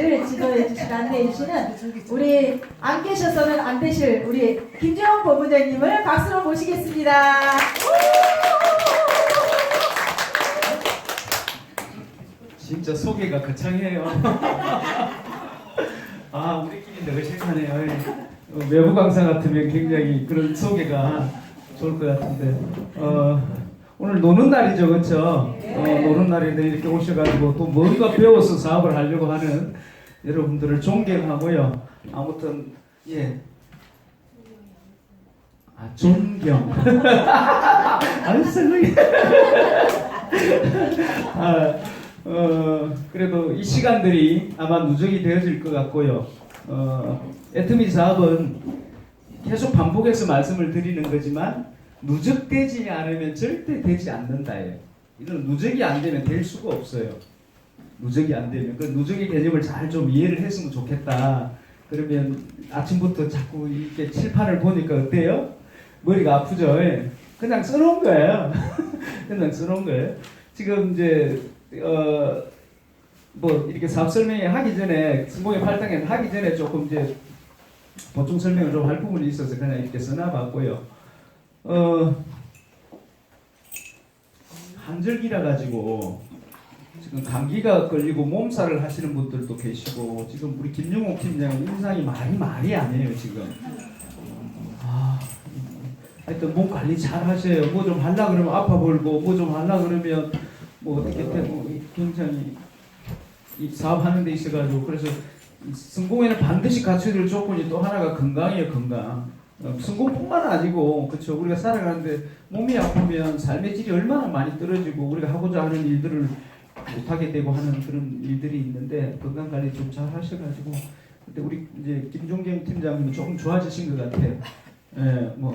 지도해 주시고 안내해 주시는 우리 안 계셔서는 안 되실 우리 김재원 본부장님을 박수로 모시겠습니다. 진짜 소개가 거창해요. 아, 우리끼리 너그색하네요. 외부 강사 같으면 굉장히 그런 소개가 좋을 것 같은데 오늘 노는 날이죠, 그렇죠? 노는 날인데 이렇게 오셔가지고 또 뭔가 배워서 사업을 하려고 하는 여러분들을 존경하고요. 아무튼 존경. 알았어요. 그래도 이 시간들이 아마 누적이 되어질 것 같고요. 애터미 사업은 계속 반복해서 말씀을 드리는 거지만 누적되지 않으면 절대 되지 않는다예요. 이건 누적이 안 되면 될 수가 없어요. 누적이 안 되면 그 누적의 개념을 잘 좀 이해를 했으면 좋겠다. 그러면 아침부터 자꾸 이렇게 칠판을 보니까 어때요? 머리가 아프죠? 그냥 써놓은 거예요. 그냥 써놓은 거예요. 지금 이제 뭐 이렇게 사업 설명회 하기 전에 성공의 8단계 하기 전에 조금 이제 보충 설명을 좀 할 부분이 있어서 그냥 이렇게 써놔봤고요. 한절기라 가지고 지금 감기가 걸리고 몸살을 하시는 분들도 계시고 지금 우리 김용옥 팀장 인상이 말이 아니에요 지금. 하여튼 몸 관리 잘 하세요. 뭐 좀 하려 그러면 아파 보이고 뭐 좀 하려 그러면 뭐 어떻게 되고 굉장히 이 사업하는 데 있어가지고 그래서 성공에는 반드시 갖춰야 될 조건이 또 하나가 건강이에요. 건강. 성공뿐만 아니고 그렇죠. 우리가 살아가는데 몸이 아프면 삶의 질이 얼마나 많이 떨어지고 우리가 하고자 하는 일들을 못하게 되고 하는 그런 일들이 있는데 건강 관리 좀 잘 하셔가지고 근데 우리 이제 김종경 팀장님은 조금 좋아지신 것 같아요. 뭐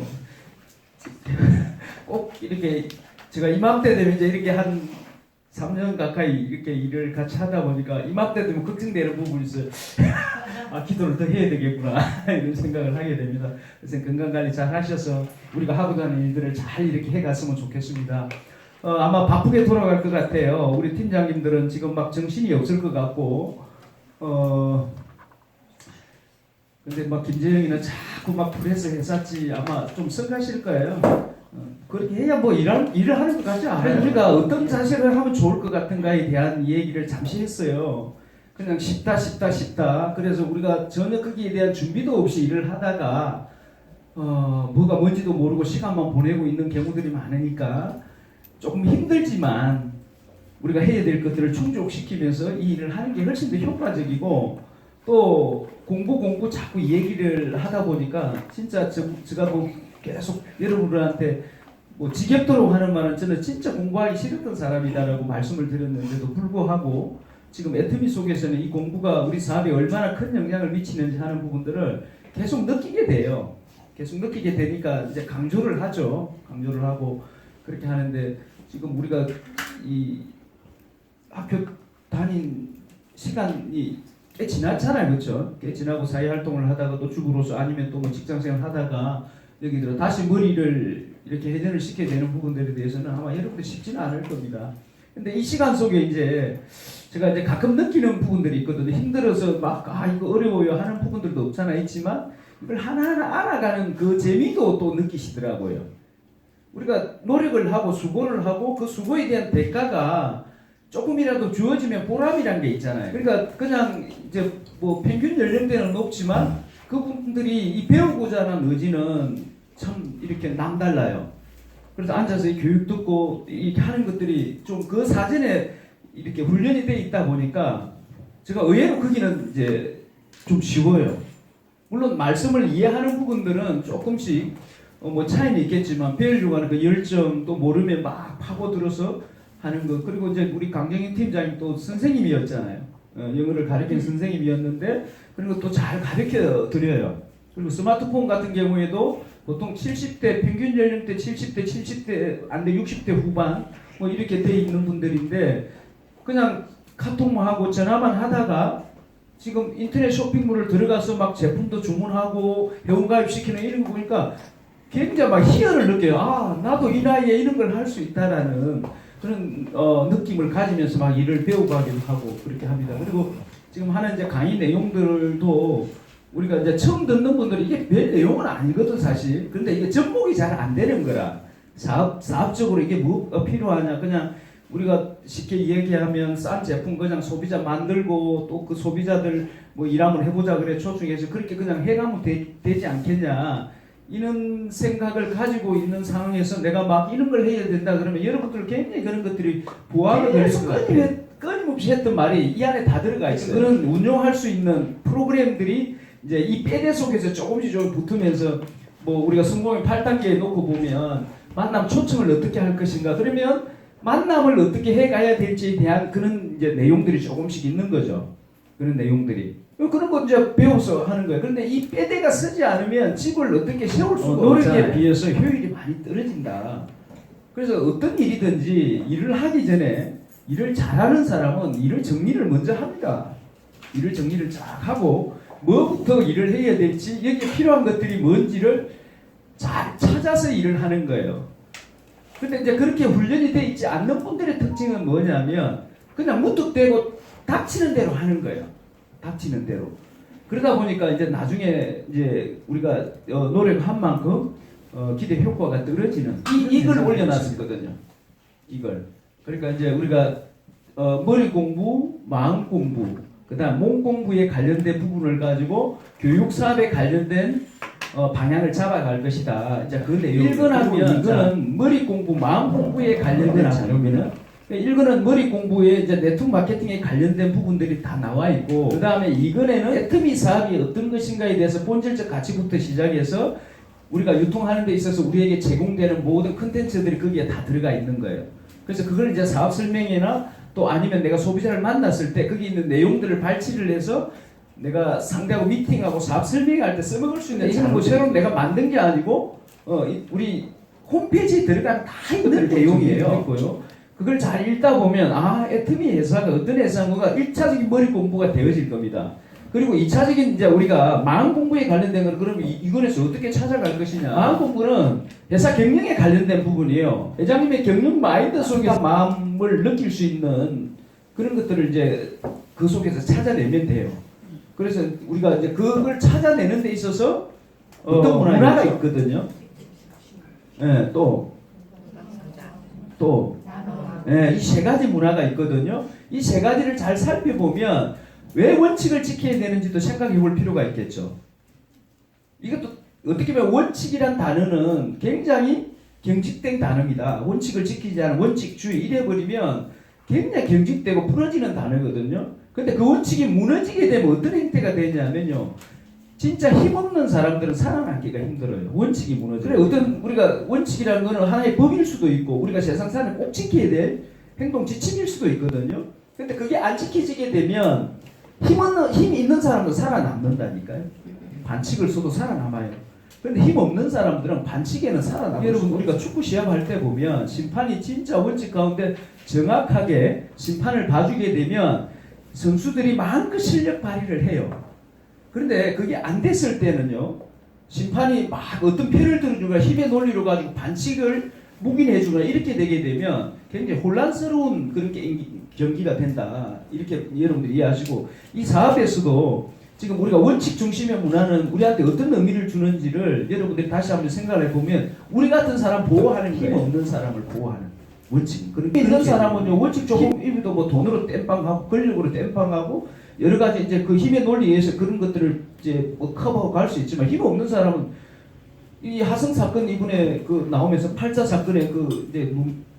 꼭 이렇게 제가 이맘때 되면 이제 이렇게 한 3년 가까이 이렇게 일을 같이 하다 보니까 이맘때 되면 걱정되는 부분이 있어요. 기도를 더 해야 되겠구나 이런 생각을 하게 됩니다. 그래서 건강관리 잘 하셔서 우리가 하고자 하는 일들을 잘 이렇게 해갔으면 좋겠습니다. 아마 바쁘게 돌아갈 것 같아요. 우리 팀장님들은 지금 막 정신이 없을 것 같고 근데 막 김재영이는 자꾸 막 프레스 했었지 아마 좀 성가실 거예요. 그렇게 해야 뭐 일을 하는 것 같지 않아요. 우리가 어떤 자세를 하면 좋을 것 같은가에 대한 얘기를 잠시 했어요. 그냥 쉽다. 그래서 우리가 전혀 거기에 대한 준비도 없이 일을 하다가 뭐가 뭔지도 모르고 시간만 보내고 있는 경우들이 많으니까 조금 힘들지만 우리가 해야 될 것들을 충족시키면서 이 일을 하는 게 훨씬 더 효과적이고 또 공부 자꾸 얘기를 하다 보니까 진짜 제가 뭐 계속 여러분들한테 뭐 지겹도록 하는 말은 저는 진짜 공부하기 싫었던 사람이다라고 말씀을 드렸는데도 불구하고 지금 애터미 속에서는 이 공부가 우리 사업에 얼마나 큰 영향을 미치는지 하는 부분들을 계속 느끼게 돼요. 계속 느끼게 되니까 이제 강조를 하죠. 강조를 하고 그렇게 하는데 지금 우리가 이 학교 다닌 시간이 꽤 지났잖아요. 그렇죠? 꽤 지나고 사회활동을 하다가 또 주부로서 아니면 또 뭐 직장생활 하다가 여기 들어 다시 머리를 이렇게 회전을 시켜야 되는 부분들에 대해서는 아마 여러분들 쉽지는 않을 겁니다. 근데 이 시간 속에 이제 제가 이제 가끔 느끼는 부분들이 있거든요. 힘들어서 막 이거 어려워요 하는 부분들도 없잖아 있지만 이걸 하나하나 알아가는 그 재미도 또 느끼시더라고요. 우리가 노력을 하고 수고를 하고 그 수고에 대한 대가가 조금이라도 주어지면 보람이란 게 있잖아요. 그러니까 그냥 이제 뭐 평균 연령대는 높지만 그분들이 이 배우고자 하는 의지는 참 이렇게 남달라요. 그래서 앉아서 이 교육 듣고 이렇게 하는 것들이 좀 그 사전에 이렇게 훈련이 돼 있다 보니까 제가 의외로 거기는 이제 좀 쉬워요. 물론 말씀을 이해하는 부분들은 조금씩 뭐 차이는 있겠지만 배우려고 하는 그 열정 또 모르면 막 파고들어서 하는 것 그리고 이제 우리 강경인 팀장님 또 선생님이었잖아요. 영어를 가르치는 선생님이었는데 그리고 또 잘 가르쳐 드려요. 그리고 스마트폰 같은 경우에도 보통 70대 평균 연령대 70대 안돼 60대 후반 뭐 이렇게 돼 있는 분들인데 그냥 카톡만 하고 전화만 하다가 지금 인터넷 쇼핑몰을 들어가서 막 제품도 주문하고 회원가입 시키는 이런 거 보니까 굉장히 막 희열을 느껴요. 나도 이 나이에 이런 걸 할 수 있다라는 그런 느낌을 가지면서 막 일을 배워가기도 하고 그렇게 합니다. 그리고 지금 하는 이제 강의 내용들도 우리가 이제 처음 듣는 분들이 이게 별 내용은 아니거든 사실. 근데 이게 접목이 잘 안 되는 거라. 사업적으로 이게 뭐가 필요하냐. 그냥 우리가 쉽게 얘기하면 싼 제품 그냥 소비자 만들고 또 그 소비자들 뭐 일함을 해보자 그래 초중에서 그렇게 그냥 해가면 되지 않겠냐. 이런 생각을 가지고 있는 상황에서 내가 막 이런 걸 해야 된다 그러면 여러분들 굉장히 그런 것들이 부하가 될 수 같아요. 끊임없이 했던 말이 이 안에 다 들어가 있어요. 그런 운용할 수 있는 프로그램들이 이제 이 빼대 속에서 조금씩 붙으면서 뭐 우리가 성공의 8단계에 놓고 보면 만남 초청을 어떻게 할 것인가 그러면 만남을 어떻게 해가야 될지에 대한 그런 이제 내용들이 조금씩 있는 거죠. 그런 내용들이. 그런 거 이제 배워서 하는 거예요. 그런데 이 빼대가 쓰지 않으면 집을 어떻게 세울 수가 없잖아요. 노력에 비해서 효율이 많이 떨어진다. 그래서 어떤 일이든지 일을 하기 전에 일을 잘하는 사람은 일을 정리를 먼저 합니다. 일을 정리를 쫙 하고 뭐부터 일을 해야 될지 여기에 필요한 것들이 뭔지를 잘 찾아서 일을 하는 거예요. 근데 이제 그렇게 훈련이 돼 있지 않는 분들의 특징은 뭐냐면 그냥 무턱대고 닥치는 대로 하는 거예요. 닥치는 대로. 그러다 보니까 이제 나중에 이제 우리가 노력한 만큼 기대 효과가 떨어지는 이걸 올려놨었거든요. 이걸. 그러니까 이제 우리가 머리 공부, 마음 공부, 그다음 몸 공부에 관련된 부분을 가지고 교육 사업에 관련된 방향을 잡아갈 것이다. 이제 그 내용. 1권하면 이거는 머리 공부, 마음 공부에 관련된 자료면은 1권은 머리 공부에 이제 네트워크 마케팅에 관련된 부분들이 다 나와 있고 그 다음에 2권에는 애터미 사업이 어떤 것인가에 대해서 본질적 가치부터 시작해서 우리가 유통하는 데 있어서 우리에게 제공되는 모든 컨텐츠들이 거기에 다 들어가 있는 거예요. 그래서 그걸 이제 사업 설명회나 또 아니면 내가 소비자를 만났을 때 거기 있는 내용들을 발췌를 해서 내가 상대하고 미팅하고 사업 설명할 때 써먹을 수 있는 이런 거 새로 내가 만든 게 아니고 우리 홈페이지에 들어간 다 있는 내용이에요. 그걸 잘 읽다 보면 애터미 회사가 어떤 회사인가 1차적인 머리 공부가 되어질 겁니다. 그리고 2차적인 이제 우리가 마음 공부에 관련된 건 그러면 이권에서 어떻게 찾아갈 것이냐. 마음 공부는 회사 경영에 관련된 부분이에요. 회장님의 경영 마인드 속에서 마음을 느낄 수 있는 그런 것들을 이제 그 속에서 찾아내면 돼요. 그래서 우리가 이제 그걸 찾아내는 데 있어서 어떤 문화가 있거든요. 예, 또 이 세 가지 문화가 있거든요. 이 세 가지를 잘 살펴보면 왜 원칙을 지켜야 되는지도 생각해 볼 필요가 있겠죠. 이것도 어떻게 보면 원칙이란 단어는 굉장히 경직된 단어입니다. 원칙을 지키지 않은 원칙주의 이래버리면 굉장히 경직되고 부러지는 단어거든요. 근데 그 원칙이 무너지게 되면 어떤 행태가 되냐면요. 진짜 힘없는 사람들은 살아남기가 힘들어요. 원칙이 무너져요. 그래 어떤 우리가 원칙이라는 거는 하나의 법일 수도 있고 우리가 세상사는 꼭 지켜야 될 행동 지침일 수도 있거든요. 근데 그게 안 지켜지게 되면 힘 있는 사람은 살아남는다니까요. 반칙을 써도 살아남아요. 근데 힘 없는 사람들은 반칙에는 살아남아요. 여러분 우리가 축구 시합할 때 보면 심판이 진짜 원칙 가운데 정확하게 심판을 봐주게 되면 선수들이 마음껏 실력 발휘를 해요. 그런데 그게 안 됐을 때는요. 심판이 막 어떤 패를 들어주거나 힘의 논리로 가지고 반칙을 묵인해주거나 이렇게 되게 되면 굉장히 혼란스러운 그런 경기가 된다. 이렇게 여러분들이 이해하시고 이 사업에서도 지금 우리가 원칙 중심의 문화는 우리한테 어떤 의미를 주는지를 여러분들이 다시 한번 생각을 해보면 우리 같은 사람 보호하는 힘 없는 사람을 보호하는 원칙. 그런 있는 사람은요 원칙 조금 입어도 뭐 돈으로 땜빵하고 권력으로 땜빵하고 여러 가지 이제 그 힘의 논리에 의해서 그런 것들을 이제 뭐 커버하고 갈 수 있지만 힘 없는 사람은 이 하성 사건 이번에 그 나오면서 8자 사건에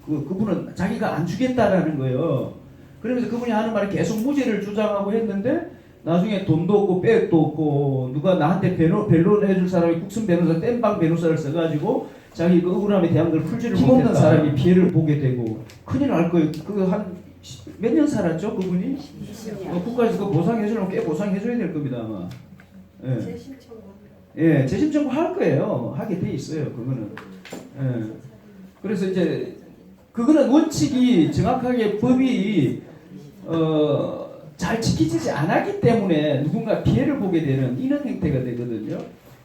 그분은 자기가 안 주겠다라는 거예요. 그러면서 그분이 하는 말이 계속 무죄를 주장하고 했는데 나중에 돈도 없고 백도 없고 누가 나한테 변론을 해줄 사람이 국선 변호사 땜빵 변호사를 써가지고 자기 그 억울함에 대한 걸 풀지를 못했다. 힘없는 사람이 피해를 보게 되고 큰일 날 거예요. 그 한 몇 년 살았죠 그분이? 국가에서 그 보상해주려면 꽤 보상해줘야 될 겁니다 아마. 예, 재심 청구 할 거예요. 하게 돼 있어요 그거는. 예. 그래서 이제 그거는 원칙이 정확하게 법이 잘 지키지 않았기 때문에 누군가 피해를 보게 되는 이런 행태가 되거든요.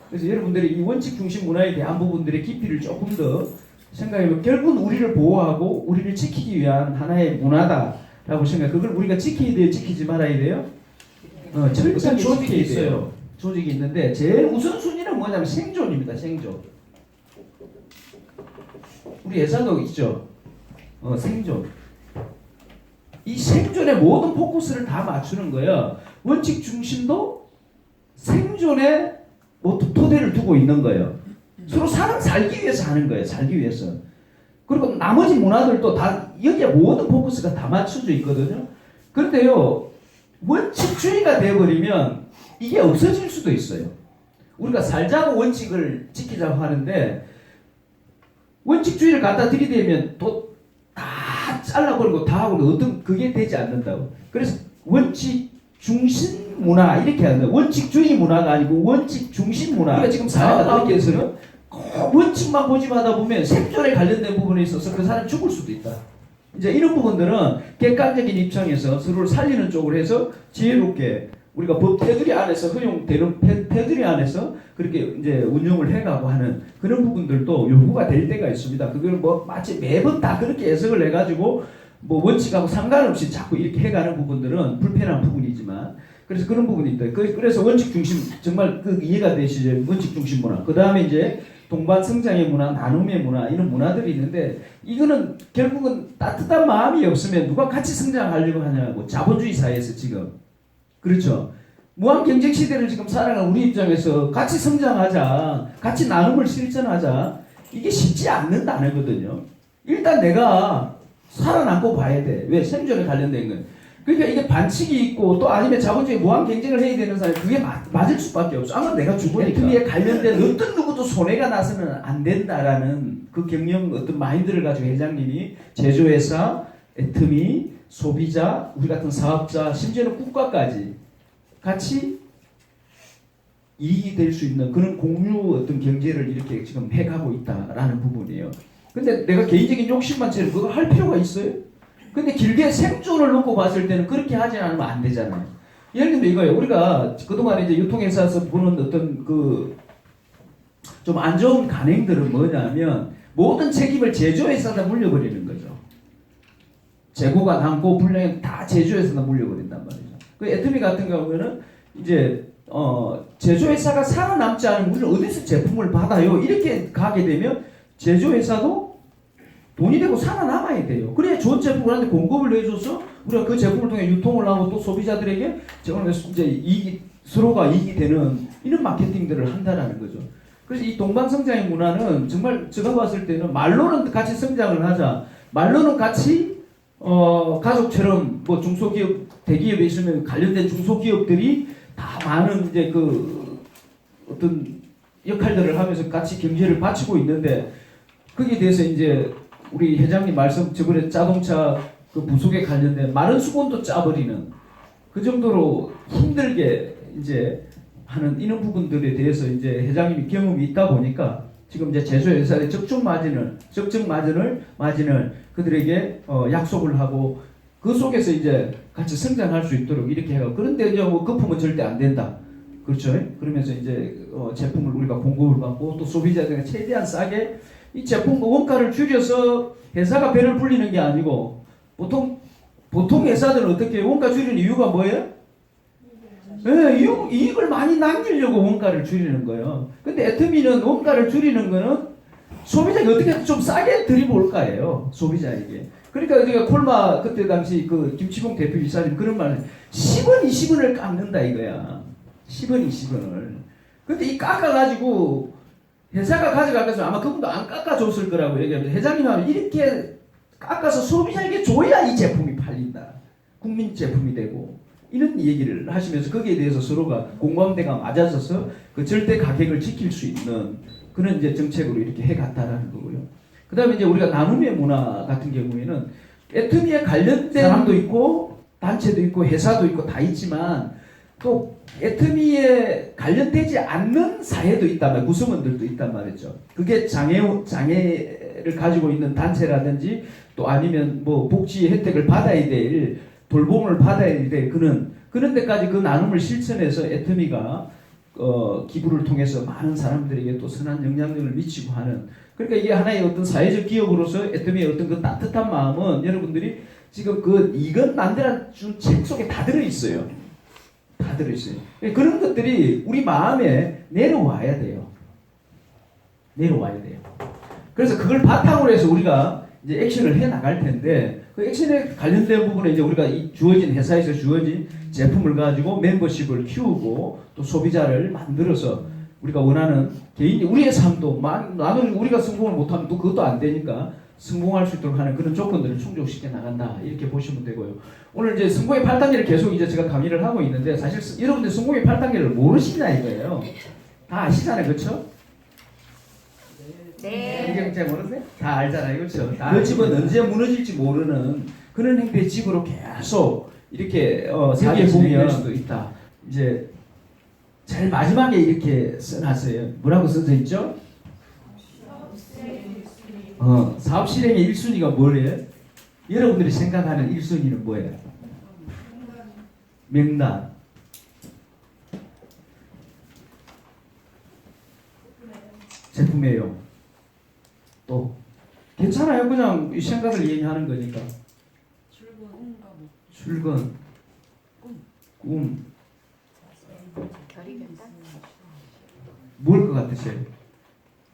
그래서 여러분들이 이 원칙 중심 문화에 대한 부분들의 깊이를 조금 더 생각해보면 결국은 우리를 보호하고 우리를 지키기 위한 하나의 문화다라고 생각해요. 그걸 우리가 지켜야 돼요? 지키지 말아야 돼요? 철저하게 어떤 조직이 지켜야 있어요. 돼요. 조직이 있는데 제일 우선순위는 뭐냐면 생존입니다. 생존. 우리 예산도 있죠. 생존. 이 생존에 모든 포커스를 다 맞추는 거예요. 원칙 중심도 생존에 토대를 두고 있는 거예요. 서로 살기 위해서 하는 거예요. 살기 위해서. 그리고 나머지 문화들도 다 여기에 모든 포커스가 다 맞춰져 있거든요. 그런데요, 원칙주의가 되어버리면 이게 없어질 수도 있어요. 우리가 살자고 원칙을 지키자고 하는데 원칙주의를 갖다 들이대면 또 다 잘라버리고 다 하고 어떤 그게 되지 않는다고. 그래서 원칙 중심 문화 이렇게 하는 거예요. 원칙주의 문화가 아니고 원칙 중심 문화. 우리가 지금 사회가 그렇게 해서는 원칙만 고집하다 보면 생존에 관련된 부분에 있어서 그 사람이 죽을 수도 있다. 이제 이런 부분들은 객관적인 입장에서 서로를 살리는 쪽으로 해서 지혜롭게 우리가 법 테두리 안에서 허용되는 테두리 안에서 그렇게 이제 운영을 해가고 하는 그런 부분들도 요구가 될 때가 있습니다. 그걸 뭐 마치 매번 다 그렇게 해석을 해가지고 뭐 원칙하고 상관없이 자꾸 이렇게 해가는 부분들은 불편한 부분이지만 그래서 그런 부분이 있다. 그래서 원칙 중심 정말 그 이해가 되시죠? 원칙 중심 문화. 그 다음에 이제 동반 성장의 문화, 나눔의 문화 이런 문화들이 있는데 이거는 결국은 따뜻한 마음이 없으면 누가 같이 성장하려고 하냐고 자본주의 사회에서 지금 그렇죠. 무한 경쟁 시대를 지금 살아가는 우리 입장에서 같이 성장하자, 같이 나눔을 실천하자 이게 쉽지 않는 단어거든요. 일단 내가 살아남고 봐야 돼. 왜? 생존에 관련된 건. 그러니까 이게 반칙이 있고 또 아니면 자본주의 무한 경쟁을 해야 되는 사람이 그게 맞을 수밖에 없어. 아마 내가 죽으니까. 그에 관련된 어떤 누구도 손해가 나서는 안 된다라는 그 경영 어떤 마인드를 가지고 회장님이 제조회사, 애터미, 소비자, 우리 같은 사업자, 심지어는 국가까지 같이 이익이 될 수 있는 그런 공유 어떤 경제를 이렇게 지금 해가고 있다라는 부분이에요. 근데 내가 개인적인 욕심만 채로 그거 할 필요가 있어요? 근데 길게 생존을 놓고 봤을 때는 그렇게 하지 않으면 안 되잖아요. 예를 들면 이거예요. 우리가 그동안 이제 유통회사에서 보는 어떤 그 좀 안 좋은 관행들은 뭐냐면 모든 책임을 제조회사에다 물려버리는 거죠. 재고가 남고 불량이 다 제조회사에다 물려버린단 말이죠. 그 애터미 같은 경우에는 이제 제조회사가 살아남지 않으면 우리는 어디서 제품을 받아요? 이렇게 가게 되면 제조회사도 돈이 되고 살아남아야 돼요. 그래야 좋은 제품을 하는데 공급을 해줘서 우리가 그 제품을 통해 유통을 하고 또 소비자들에게 이제 서로가 이익이 되는 이런 마케팅들을 한다라는 거죠. 그래서 이 동방성장의 문화는 정말 제가 봤을 때는 말로는 같이 성장을 하자, 말로는 같이 가족처럼 뭐 중소기업, 대기업에 있으면 관련된 중소기업들이 다 많은 이제 그 어떤 역할들을 하면서 같이 경제를 바치고 있는데 거기에 대해서 이제 우리 회장님 말씀 저번에 자동차 그 부속에 관련된 마른 수건도 짜버리는 그 정도로 힘들게 이제 하는 이런 부분들에 대해서 이제 회장님이 경험이 있다 보니까 지금 이제 제조회사의 적정 마진을 그들에게 약속을 하고 그 속에서 이제 같이 성장할 수 있도록 이렇게 해요. 그런데 이제 뭐 거품은 절대 안 된다. 그렇죠? 그러면서 이제 제품을 우리가 공급을 받고 또 소비자들에게 최대한 싸게 이 제품 원가를 줄여서 회사가 배를 불리는 게 아니고 보통 회사들은 어떻게 원가 줄이는 이유가 뭐예요? 네, 이익을 많이 남기려고 원가를 줄이는 거예요. 근데 애터미는 원가를 줄이는 거는 소비자에게 어떻게 좀 싸게 드리볼까예요. 소비자에게. 그러니까 우리가 콜마 그때 당시 그 김치봉 대표 이사님 그런 말을 10원 20원을 깎는다 이거야. 10원 20원을. 근데 이 깎아가지고 회사가 가져가서 아마 그분도 안 깎아줬을 거라고 얘기하면서 회장님 하면 이렇게 깎아서 소비자에게 줘야 이 제품이 팔린다. 국민 제품이 되고. 이런 얘기를 하시면서 거기에 대해서 서로가 공감대가 맞아져서 그 절대 가격을 지킬 수 있는 그런 이제 정책으로 이렇게 해갔다라는 거고요. 그 다음에 이제 우리가 나눔의 문화 같은 경우에는 애터미에 관련된 사람도 있고 단체도 있고 회사도 있고 다 있지만 또 애터미에 관련되지 않는 사회도 있단 말이에요. 구성원들도 있단 말이죠. 그게 장애를 가지고 있는 단체라든지 또 아니면 뭐 복지 혜택을 받아야 될 돌봄을 받아야 될 그런 데까지 그 나눔을 실천해서 애터미가 기부를 통해서 많은 사람들에게 또 선한 영향력을 미치고 하는 그러니까 이게 하나의 어떤 사회적 기업으로서 애터미의 어떤 그 따뜻한 마음은 여러분들이 지금 이건 만들어 준 책 속에 다 들어 있어요. 다 들어있어요. 그런 것들이 우리 마음에 내려와야 돼요. 내려와야 돼요. 그래서 그걸 바탕으로 해서 우리가 이제 액션을 해 나갈 텐데, 그 액션에 관련된 부분에 이제 우리가 이 주어진 회사에서 주어진 제품을 가지고 멤버십을 키우고 또 소비자를 만들어서 우리가 원하는 개인이 우리의 삶도 나는 우리가 성공을 못하면 또 그것도 안 되니까 성공할 수 있도록 하는 그런 조건들을 충족시켜 나간다 이렇게 보시면 되고요. 오늘 이제 성공의 8단계를 계속 이제 제가 강의를 하고 있는데 사실 여러분들 성공의 8단계를 모르시냐 이거예요. 다 아시잖아요, 그렇죠? 네. 이게 잘 모르세요? 다 알잖아요, 그렇죠? 그 집은 언제 무너질지 모르는 그런 형태의 집으로 계속 이렇게 세계에 보면 수도 있다. 이제 제일 마지막에 이렇게 써놨어요. 뭐라고 써져 있죠? 사업 실행의 1순위가 뭐예요? 여러분들이 생각하는 1순위는 뭐예요? 명단. 제품이에요. 또 괜찮아요. 그냥 이 생각을 얘기하는 거니까. 출근, 꿈. 뭘 것 같으세요?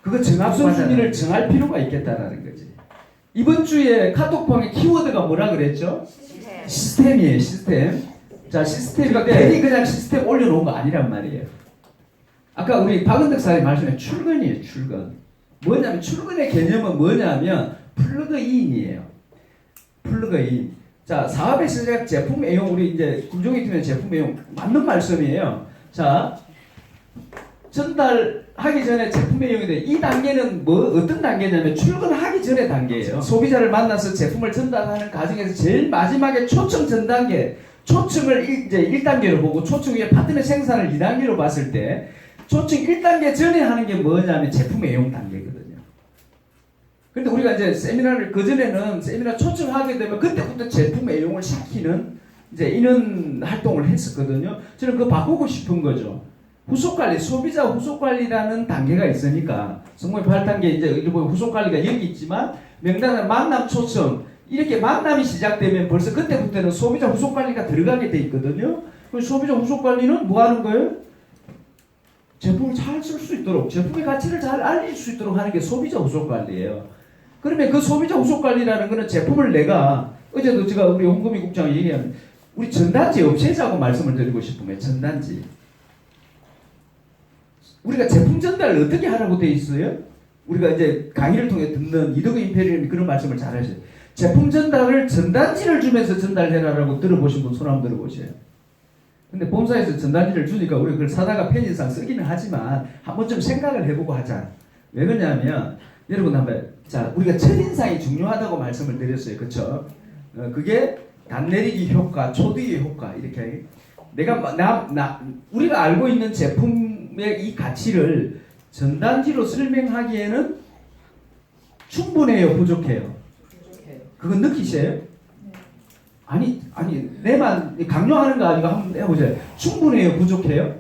그거 정합선순위를 정할 필요가 있겠다라는 거지. 이번 주에 카톡방의 키워드가 뭐라 그랬죠? 시스템이에요. 시스템. 자, 시스템인데 괜히 그냥 시스템 올려놓은 거 아니란 말이에요. 아까 우리 박은덕 사장님 말씀에 출근이에요. 출근. 뭐냐면 출근의 개념은 뭐냐면 플러그인이에요. 플러그인. 자, 사업의 시작, 제품 애용. 우리 이제 김종희 팀의 제품 애용 맞는 말씀이에요. 자, 전달하기 전에 제품 애용인데 이 단계는 뭐 어떤 단계냐면 출근하기 전의 단계예요. 소비자를 만나서 제품을 전달하는 과정에서 제일 마지막에 초청 전 단계. 초청을 이제 1단계로 보고 초청 후에 파트너 생산을 2단계로 봤을 때 초청 1단계 전에 하는 게 뭐냐면 제품 애용 단계거든요. 근데 우리가 이제 세미나를 그전에는 세미나 초청하게 되면 그때부터 제품 애용을 시키는 이제 이런 활동을 했었거든요. 저는 그거 바꾸고 싶은 거죠. 후속관리, 소비자 후속관리라는 단계가 있으니까 성공의 8단계 이제 후속관리가 여기 있지만 명단은 만남 초청 이렇게 만남이 시작되면 벌써 그때부터는 소비자 후속관리가 들어가게 돼 있거든요. 그럼 소비자 후속관리는 뭐 하는 거예요? 제품을 잘 쓸 수 있도록 제품의 가치를 잘 알릴 수 있도록 하는 게 소비자 후속관리예요. 그러면 그 소비자 후속관리라는 거는 제품을 내가 어제도 제가 우리 홍금희 국장이 얘기하면 우리 전단지 업체자고 말씀을 드리고 싶으면 전단지 우리가 제품 전달을 어떻게 하라고 돼 있어요? 우리가 이제 강의를 통해 듣는 이덕우 임페리엄이 그런 말씀을 잘 하셔요. 제품 전달을 전단지를 주면서 전달해라라고 들어보신 분 손 한번 들어보세요. 근데 본사에서 전단지를 주니까 우리가 그걸 사다가 편의상 쓰기는 하지만 한 번쯤 생각을 해보고 하자. 왜 그러냐면 여러분 한번 자 우리가 첫인상이 중요하다고 말씀을 드렸어요. 그렇죠? 그게 단내리기 효과, 초대의 효과 이렇게 우리가 알고 있는 제품의 이 가치를 전단지로 설명하기에는 충분해요, 부족해요? 그건 느끼세요? 아니 내만 강요하는 거 아니고 한번 해보세요. 충분해요, 부족해요?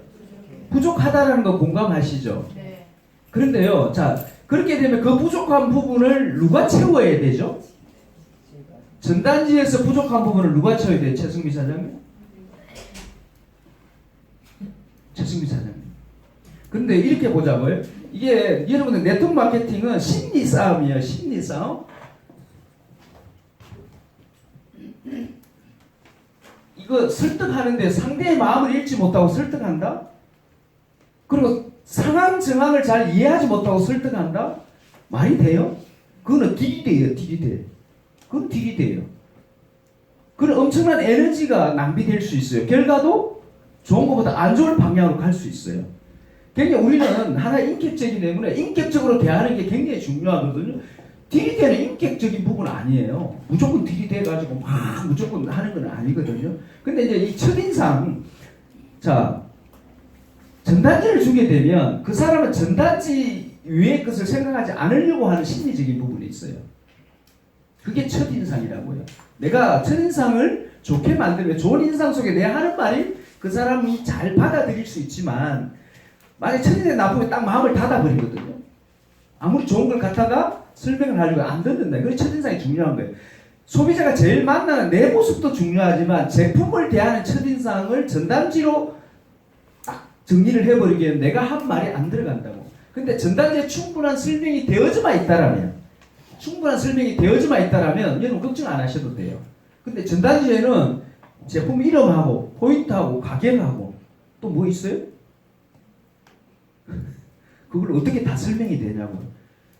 부족하다라는 거 공감하시죠? 네. 그런데요, 자 그렇게 되면 그 부족한 부분을 누가 채워야 되죠? 전단지에서 부족한 부분을 누가 채워야 돼요? 최승미 사장님? 최승미 사장님. 근데 이렇게 보자고요. 이게 여러분들 네트워크 마케팅은 심리 싸움이에요. 심리 싸움. 이거 설득하는데 상대의 마음을 읽지 못하고 설득한다? 그리고 상황 정황을 잘 이해하지 못하고 설득한다? 말이 돼요? 그거는 딜이 돼요. 딜이 돼. 그건 딜이 돼요. 그런 엄청난 에너지가 낭비될 수 있어요. 결과도 좋은 것보다 안 좋은 방향으로 갈 수 있어요. 굉장히 우리는 하나의 인격적이기 때문에 인격적으로 대하는 게 굉장히 중요하거든요. 딜이 되는 인격적인 부분은 아니에요. 무조건 딜이 돼가지고 막 무조건 하는 건 아니거든요. 근데 이제 이 첫인상, 자, 전단지를 주게 되면 그 사람은 전단지 위의 것을 생각하지 않으려고 하는 심리적인 부분이 있어요. 그게 첫인상이라고요. 내가 첫인상을 좋게 만들면 좋은 인상 속에 내 하는 말이 그 사람이 잘 받아들일 수 있지만 만약에 첫인상이 나쁘면 딱 마음을 닫아버리거든요. 아무리 좋은 걸 갖다가 설명을 하려고 안 듣는다. 그게 첫인상이 중요한 거예요. 소비자가 제일 만나는 내 모습도 중요하지만 제품을 대하는 첫인상을 전단지로 정리를 해버리기에는 내가 한 말이 안 들어간다고. 근데 전단지에 충분한 설명이 되어져만 있다라면 여러분 걱정 안 하셔도 돼요. 근데 전단지에는 제품 이름하고 포인트하고 가격하고 또 뭐 있어요? 그걸 어떻게 다 설명이 되냐고.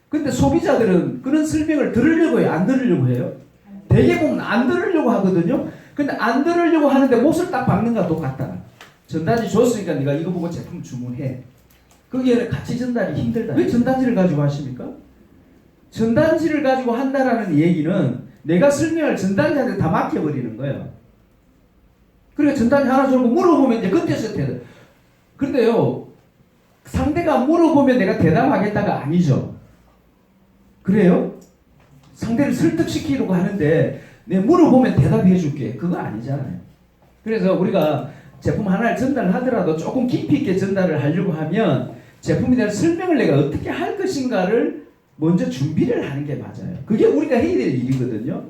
근데 소비자들은 그런 설명을 들으려고 해요? 안 들으려고 해요? 대개 보면 안 들으려고 하거든요. 근데 안 들으려고 하는데 못을 딱 박는 거랑 똑같다. 전단지 줬으니까 네가 이거 보고 제품 주문해. 거기에 같이 전달이 힘들다. 왜 전단지를 가지고 하십니까? 전단지를 가지고 한다라는 얘기는 내가 설명을 전단지한테 다 맡겨버리는 거예요. 그러니까 전단지 하나 주고 물어보면 이제 그때서 대답. 그런데요, 상대가 물어보면 내가 대답하겠다가 아니죠. 그래요? 상대를 설득시키려고 하는데 내 물어보면 대답해 줄게. 그거 아니잖아요. 그래서 우리가 제품 하나를 전달을 하더라도 조금 깊이 있게 전달을 하려고 하면 제품에 대한 설명을 내가 어떻게 할 것인가를 먼저 준비를 하는 게 맞아요. 그게 우리가 해야 될 일이거든요.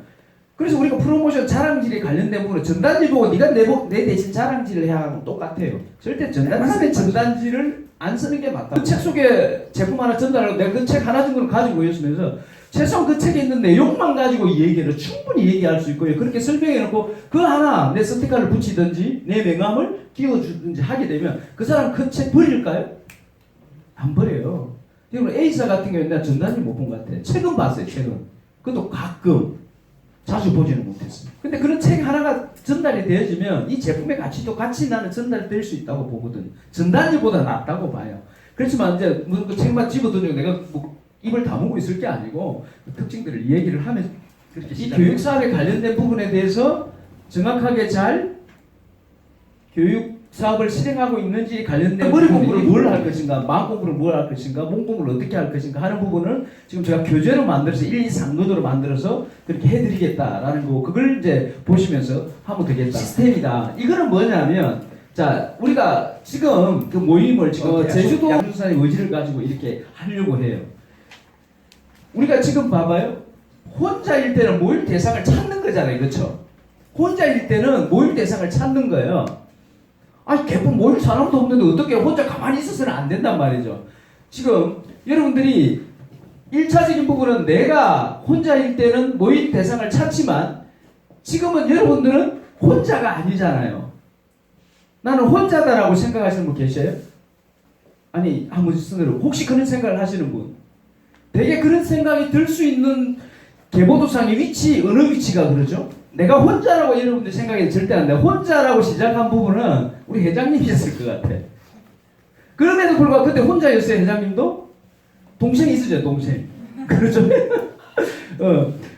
그래서 우리가 프로모션 자랑질에 관련된 부분은 전단지 보고 네가 내 대신 자랑질을 해야 하는 건 똑같아요. 절대 전단지를 안 쓰는 게 맞다. 그 책 속에 제품 하나 전달하고 내가 그 책 하나 정도를 가지고 있으면서 최소한 그 책에 있는 내용만 가지고 이 얘기를 충분히 얘기할 수 있고요. 그렇게 설명해놓고 그 하나 내 스티커를 붙이든지 내 명함을 끼워주든지 하게 되면 그 사람 그 책 버릴까요? 안 버려요. 여러분 A사 같은 경우에 내가 전단지 못 본 것 같아요. 책은 봤어요. 책은. 그것도 가끔. 자주 보지는 못했어요. 근데 그런 책 하나가 전달이 되어지면 이 제품의 가치도 같이 나는 전달될 수 있다고 보거든요. 전단지보다 낫다고 봐요. 그렇지만 이제 그 책만 집어두니까 내가 뭐 입을 다물고 있을 게 아니고 그 특징들을 이야기를 하면서 그렇게 이 교육 사업에 관련된 부분에 대해서 정확하게 잘 교육 사업을 실행하고 있는지 관련된 머리 공부를 뭘 할 것인가, 마음 공부를 뭘 할 것인가, 몸 공부를 어떻게 할 것인가 하는 부분을 지금 제가 교재로 만들어서 1, 2, 3교도로 만들어서 그렇게 해드리겠다라는 거, 그걸 이제 보시면서 하면 되겠다. 시스템이다. 이거는 뭐냐면, 자, 우리가 지금 그 모임을 지금 제주도 양주산의 의지를 가지고 이렇게 하려고 해요. 우리가 지금 봐봐요. 혼자일 때는 모임 대상을 찾는 거잖아요. 그렇죠? 혼자일 때는 모임 대상을 찾는 거예요. 아니 개품 모일 사람도 없는데 어떻게 혼자 가만히 있어서는 안 된단 말이죠. 지금 여러분들이 1차적인 부분은 내가 혼자일 때는 모일 대상을 찾지만 지금은 여러분들은 혼자가 아니잖아요. 나는 혼자다라고 생각하시는 분 계셔요? 아니 한번 쓰느라 혹시 그런 생각을 하시는 분? 되게 그런 생각이 들 수 있는 계보도상의 위치, 어느 위치가 그러죠? 내가 혼자라고 여러분들 생각이 절대 안 돼. 혼자라고 시작한 부분은 우리 회장님이셨을 것 같아. 그럼에도 불구하고 그때 혼자였어요, 회장님도? 동생이 있으죠, 동생. 그렇죠?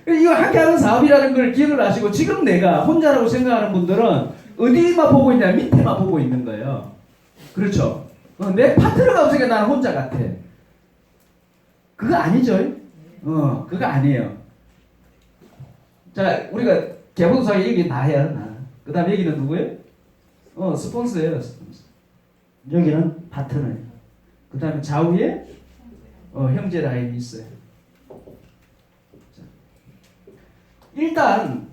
이거 함께 하는 사업이라는 걸 기억을 하시고, 지금 내가 혼자라고 생각하는 분들은 어디만 보고 있냐, 밑에만 보고 있는 거예요. 그렇죠? 내 파트너가 없으니까 나는 혼자 같아. 그거 아니죠? 그거 아니에요. 자, 우리가 개보도사에 얘기 다 해야 나. 그 다음 여기는 누구예요? 스폰서예요, 스폰서. 여기는 파트너예요. 그 다음에 좌우에 형제 라인이 있어요. 자. 일단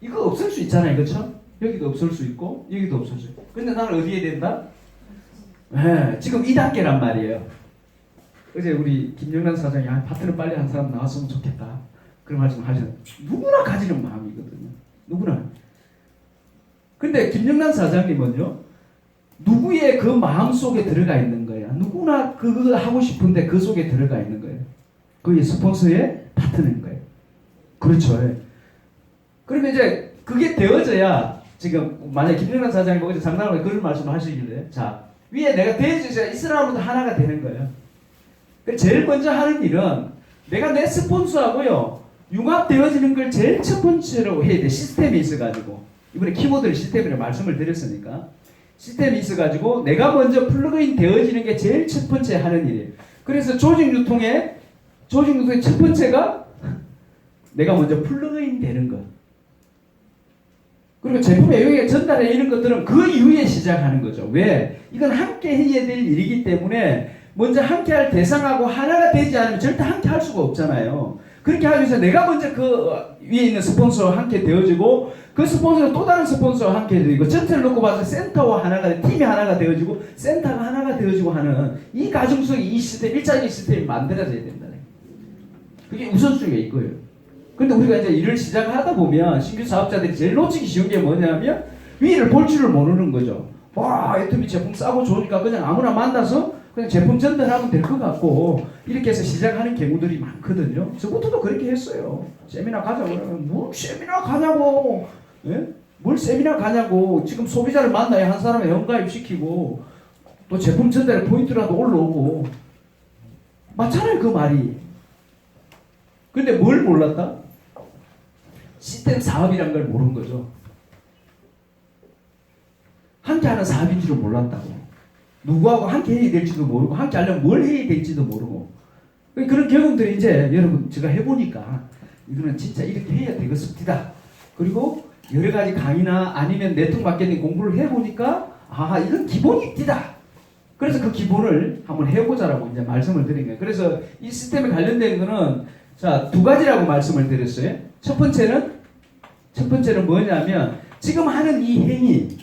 이거 없을 수 있잖아요, 그렇죠? 여기도 없을 수 있고 여기도 없을 수 있고. 근데 나는 어디에 된다? 네, 지금 2단계란 말이에요. 어제 우리 김영란 사장이 파트너 빨리 한 사람 나왔으면 좋겠다. 그런 말씀 하셨는데 누구나 가지는 마음이거든요. 누구나. 근데 김영란 사장님은요, 누구의 그 마음 속에 들어가 있는 거야. 누구나 그거 하고 싶은데 그 속에 들어가 있는 거예요. 그게 스폰서의 파트너인 거예요. 그렇죠. 그러면 이제 그게 되어져야, 지금 만약에 김영란 사장님 어제 장난으로 그런 말씀을 하시길래, 자, 위에 내가 대해주셔야 이 사람으로도 하나가 되는 거예요. 제일 먼저 하는 일은 내가 내 스폰서하고요 융합되어지는 걸 제일 첫 번째로 해야 돼. 시스템이 있어가지고, 이번에 키보드를 시스템이라고 말씀을 드렸으니까 시스템이 있어가지고 내가 먼저 플러그인 되어지는 게 제일 첫 번째 하는 일이에요. 그래서 조직 유통의 첫 번째가 내가 먼저 플러그인 되는 것. 그리고 제품 외형에 전달해 이런 것들은 그 이후에 시작하는 거죠. 왜? 이건 함께 해야 될 일이기 때문에 먼저 함께 할 대상하고 하나가 되지 않으면 절대 함께 할 수가 없잖아요. 그렇게 하기 위해서 내가 먼저 그 위에 있는 스폰서와 함께 되어지고 그 스폰서가 또 다른 스폰서와 함께 되고 전체를 놓고 봐서 센터와 하나가 팀이 하나가 되어지고 센터가 하나가 되어지고 하는 이 가정 속에 이 시스템, 일자리 시스템이 만들어져야 된다. 그게 우선순위가 있고요. 근데 우리가 이제 일을 시작하다 보면 신규 사업자들이 제일 놓치기 쉬운 게 뭐냐면 위를 볼 줄을 모르는 거죠. 와, 애터미 제품 싸고 좋으니까 그냥 아무나 만나서 그냥 제품 전달하면 될 것 같고 이렇게 해서 시작하는 경우들이 많거든요. 저부터도 그렇게 했어요. 세미나 가자고 그러면 뭘 세미나 가냐고. 예? 뭘 세미나 가냐고. 지금 소비자를 만나야 한 사람을 연가입시키고 또 제품 전달에 포인트라도 올라오고 맞잖아요 그 말이. 근데 뭘 몰랐다? 시스템 사업이란 걸 모르는 거죠. 함께하는 사업인 줄을 몰랐다고. 누구하고 함께 해야 될지도 모르고 함께 하려면 뭘 해야 될지도 모르고 그런 경험들이 이제 여러분 제가 해보니까 이거는 진짜 이렇게 해야 되겠습니다. 그리고 여러 가지 강의나 아니면 네트워크 마케팅 공부를 해보니까 아 이건 기본이 있다. 그래서 그 기본을 한번 해보자라고 이제 말씀을 드린 거예요. 그래서 이 시스템에 관련된 거는 자, 두 가지라고 말씀을 드렸어요. 첫 번째는 뭐냐면 지금 하는 이 행위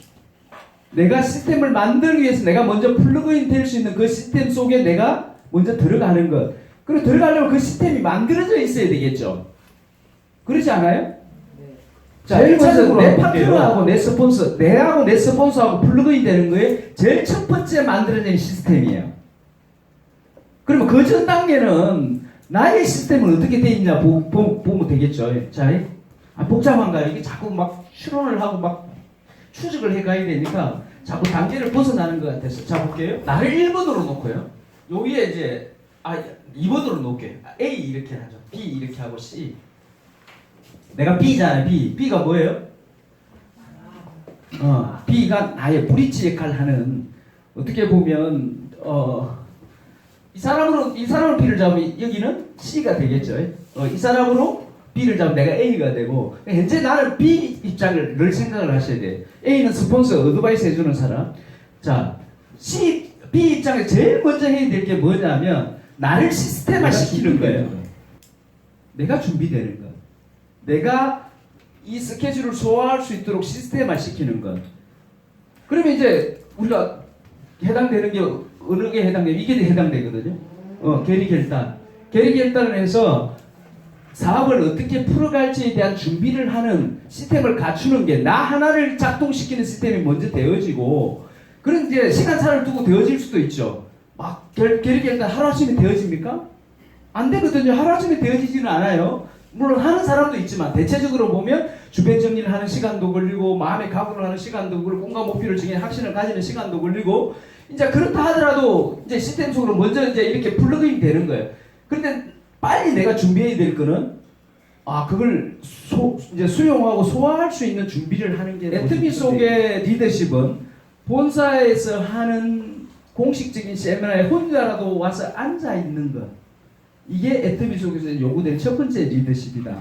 내가 시스템을 만들기 위해서 내가 먼저 플러그인 될 수 있는 그 시스템 속에 내가 먼저 들어가는 것. 그리고 들어가려면 그 시스템이 만들어져 있어야 되겠죠. 그렇지 않아요? 네. 자, 1차적으로 내 파트너하고 내 스폰서, 내하고 내 스폰서하고 플러그인 되는 거에 제일 첫 번째 만들어진 시스템이에요. 그러면 그 전 단계는 나의 시스템은 어떻게 되어 있냐 보면 되겠죠. 자, 복잡한가요? 이게 자꾸 막 추론을 하고 막 추적을 해가야 되니까 자꾸 단계를 벗어나는 것 같아서 자 볼게요. 나를 1번으로 놓고요. 요 위에 이제 2번으로 놓을게요. A 이렇게 하죠. B 이렇게 하고 C. 내가 B잖아요. B가 뭐예요? B가 나의 브릿지 역할을 하는 어떻게 보면 이 사람으로 B를 잡으면 여기는 C가 되겠죠. 이 사람으로 B를 잡으면 내가 A가 되고 현재 나는 B 입장을 늘 생각을 하셔야 돼. A는 스폰서 어드바이스 해주는 사람. 자, B 입장에 제일 먼저 해야 될 게 뭐냐면 나를 시스템화 시키는 거예요. 내가 준비되는 것. 내가 이 스케줄을 소화할 수 있도록 시스템화 시키는 것. 그러면 이제 우리가 해당되는 게 어느 게 해당돼요? 이게 해당되거든요. 계리 결단을 해서 사업을 어떻게 풀어갈지에 대한 준비를 하는 시스템을 갖추는 게 나 하나를 작동시키는 시스템이 먼저 되어지고 그런 이제 시간차를 두고 되어질 수도 있죠. 막 계리 결단 하루아침에 되어집니까? 안 되거든요. 하루아침에 되어지지는 않아요. 물론 하는 사람도 있지만 대체적으로 보면 주변 정리를 하는 시간도 걸리고 마음의 각오를 하는 시간도 걸리고 공간 목표를 정해 확신을 가지는 시간도 걸리고 이제 그렇다 하더라도 이제 시스템 속으로 먼저 이제 이렇게 플러그인 되는 거예요. 그런데 빨리 내가 준비해야 될 거는 그걸 이제 수용하고 소화할 수 있는 준비를 하는 게 애터미 속의 리더십은 본사에서 하는 공식적인 세미나에 혼자라도 와서 앉아 있는 것. 이게 애터미 속에서 요구되는 첫 번째 리더십이다.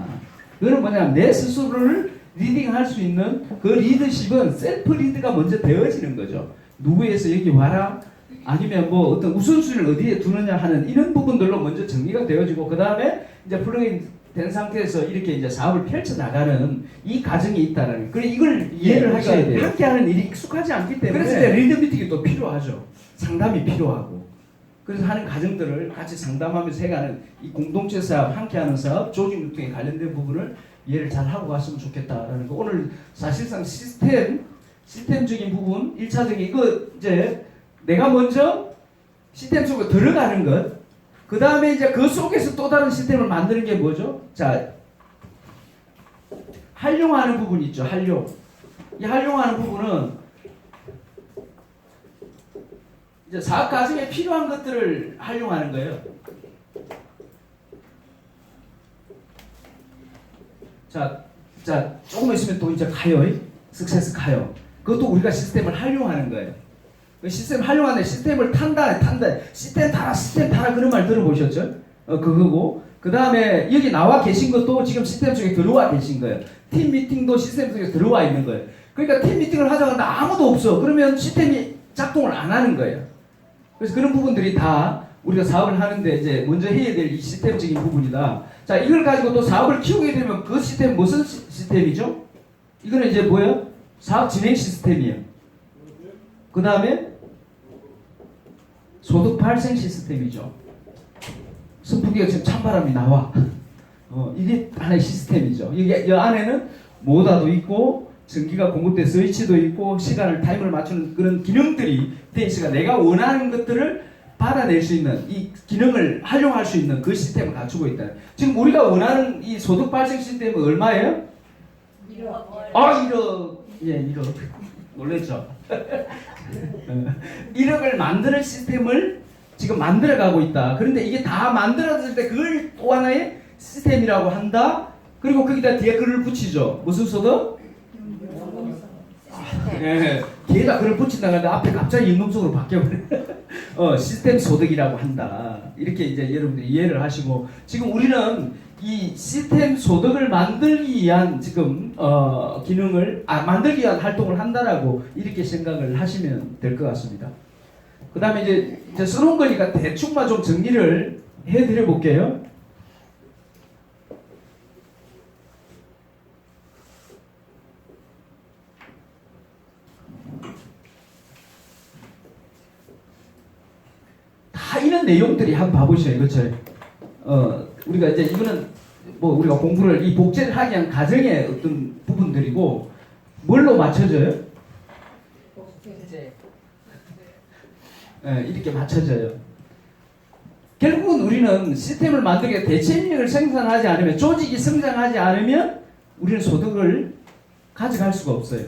그건 뭐냐면 내 스스로를 리딩할 수 있는 그 리더십은 셀프 리드가 먼저 되어지는 거죠. 누구에서 여기 와라 아니면 뭐 어떤 우선순위를 어디에 두느냐 하는 이런 부분들로 먼저 정리가 되어지고 그 다음에 이제 플러그인 된 상태에서 이렇게 이제 사업을 펼쳐 나가는 이 과정이 있다는. 그래 이걸 이해를 하셔야 돼요. 함께하는 일이 익숙하지 않기 때문에. 그래서 이제 리더 미팅이 또 필요하죠. 상담이 필요하고. 그래서 하는 과정들을 같이 상담하면서 해가는 이 공동체 사업, 함께하는 사업, 조직 유통에 관련된 부분을 이해를 잘 하고 갔으면 좋겠다라는 거. 오늘 사실상 시스템적인 부분, 1차적인 이거 이제 내가 먼저 시스템 속에 들어가는 것. 그 다음에 이제 그 속에서 또 다른 시스템을 만드는 게 뭐죠? 자, 활용하는 부분이 있죠. 이 활용하는 부분은 이제 사업 과정에 필요한 것들을 활용하는 거예요. 자, 조금 있으면 또 이제 가요. 석세스 가요. 그것도 우리가 시스템을 활용하는 거예요. 그 시스템 활용하는데 시스템을 탄다. 시스템 타라 그런 말 들어보셨죠? 그거고. 그 다음에 여기 나와 계신 것도 지금 시스템 속에 들어와 계신 거예요. 팀 미팅도 시스템 속에 들어와 있는 거예요. 그러니까 팀 미팅을 하자고 하는데 아무도 없어. 그러면 시스템이 작동을 안 하는 거예요. 그래서 그런 부분들이 다 우리가 사업을 하는데 이제 먼저 해야 될 이 시스템적인 부분이다. 자, 이걸 가지고 또 사업을 키우게 되면 그 시스템 무슨 시스템이죠? 이거는 이제 뭐예요? 사업 진행 시스템이에요. 그 다음에 소득 발생 시스템이죠. 선풍기가 지금 찬바람이 나와. 이게 하나의 시스템이죠. 이게 이 안에는 모다도 있고 전기가 공급돼 스위치도 있고 시간을 타임을 맞추는 그런 기능들이 돼 있으니까 내가 원하는 것들을 받아낼 수 있는 이 기능을 활용할 수 있는 그 시스템을 갖추고 있다. 지금 우리가 원하는 이 소득 발생 시스템은 얼마예요? 1억. 예, 1억. 놀랬죠? 1억을 만드는 시스템을 지금 만들어가고 있다. 그런데 이게 다 만들어질 때 그걸 또 하나의 시스템이라고 한다. 그리고 거기다 뒤에 글을 붙이죠. 무슨 소득? 예, 뒤에다 글을 붙인다고 하는데 앞에 갑자기 임금속으로 바뀌어버려. 시스템 소득이라고 한다. 이렇게 이제 여러분들이 이해를 하시고 지금 우리는 이 시스템 소득을 만들기 위한 지금 기능을 만들기 위한 활동을 한다라고 이렇게 생각을 하시면 될 것 같습니다. 그 다음에 이제 써놓은 거니까 대충만 좀 정리를 해드려 볼게요. 다 이런 내용들이 한번 봐보셔요. 그렇죠? 우리가 이제 이거는 뭐 우리가 공부를 이 복제를 하기 위한 과정의 어떤 부분들이고 뭘로 맞춰져요? 이렇게 맞춰져요. 결국은 우리는 시스템을 만들기 위해 대체 인력을 생산하지 않으면 조직이 성장하지 않으면 우리는 소득을 가져갈 수가 없어요.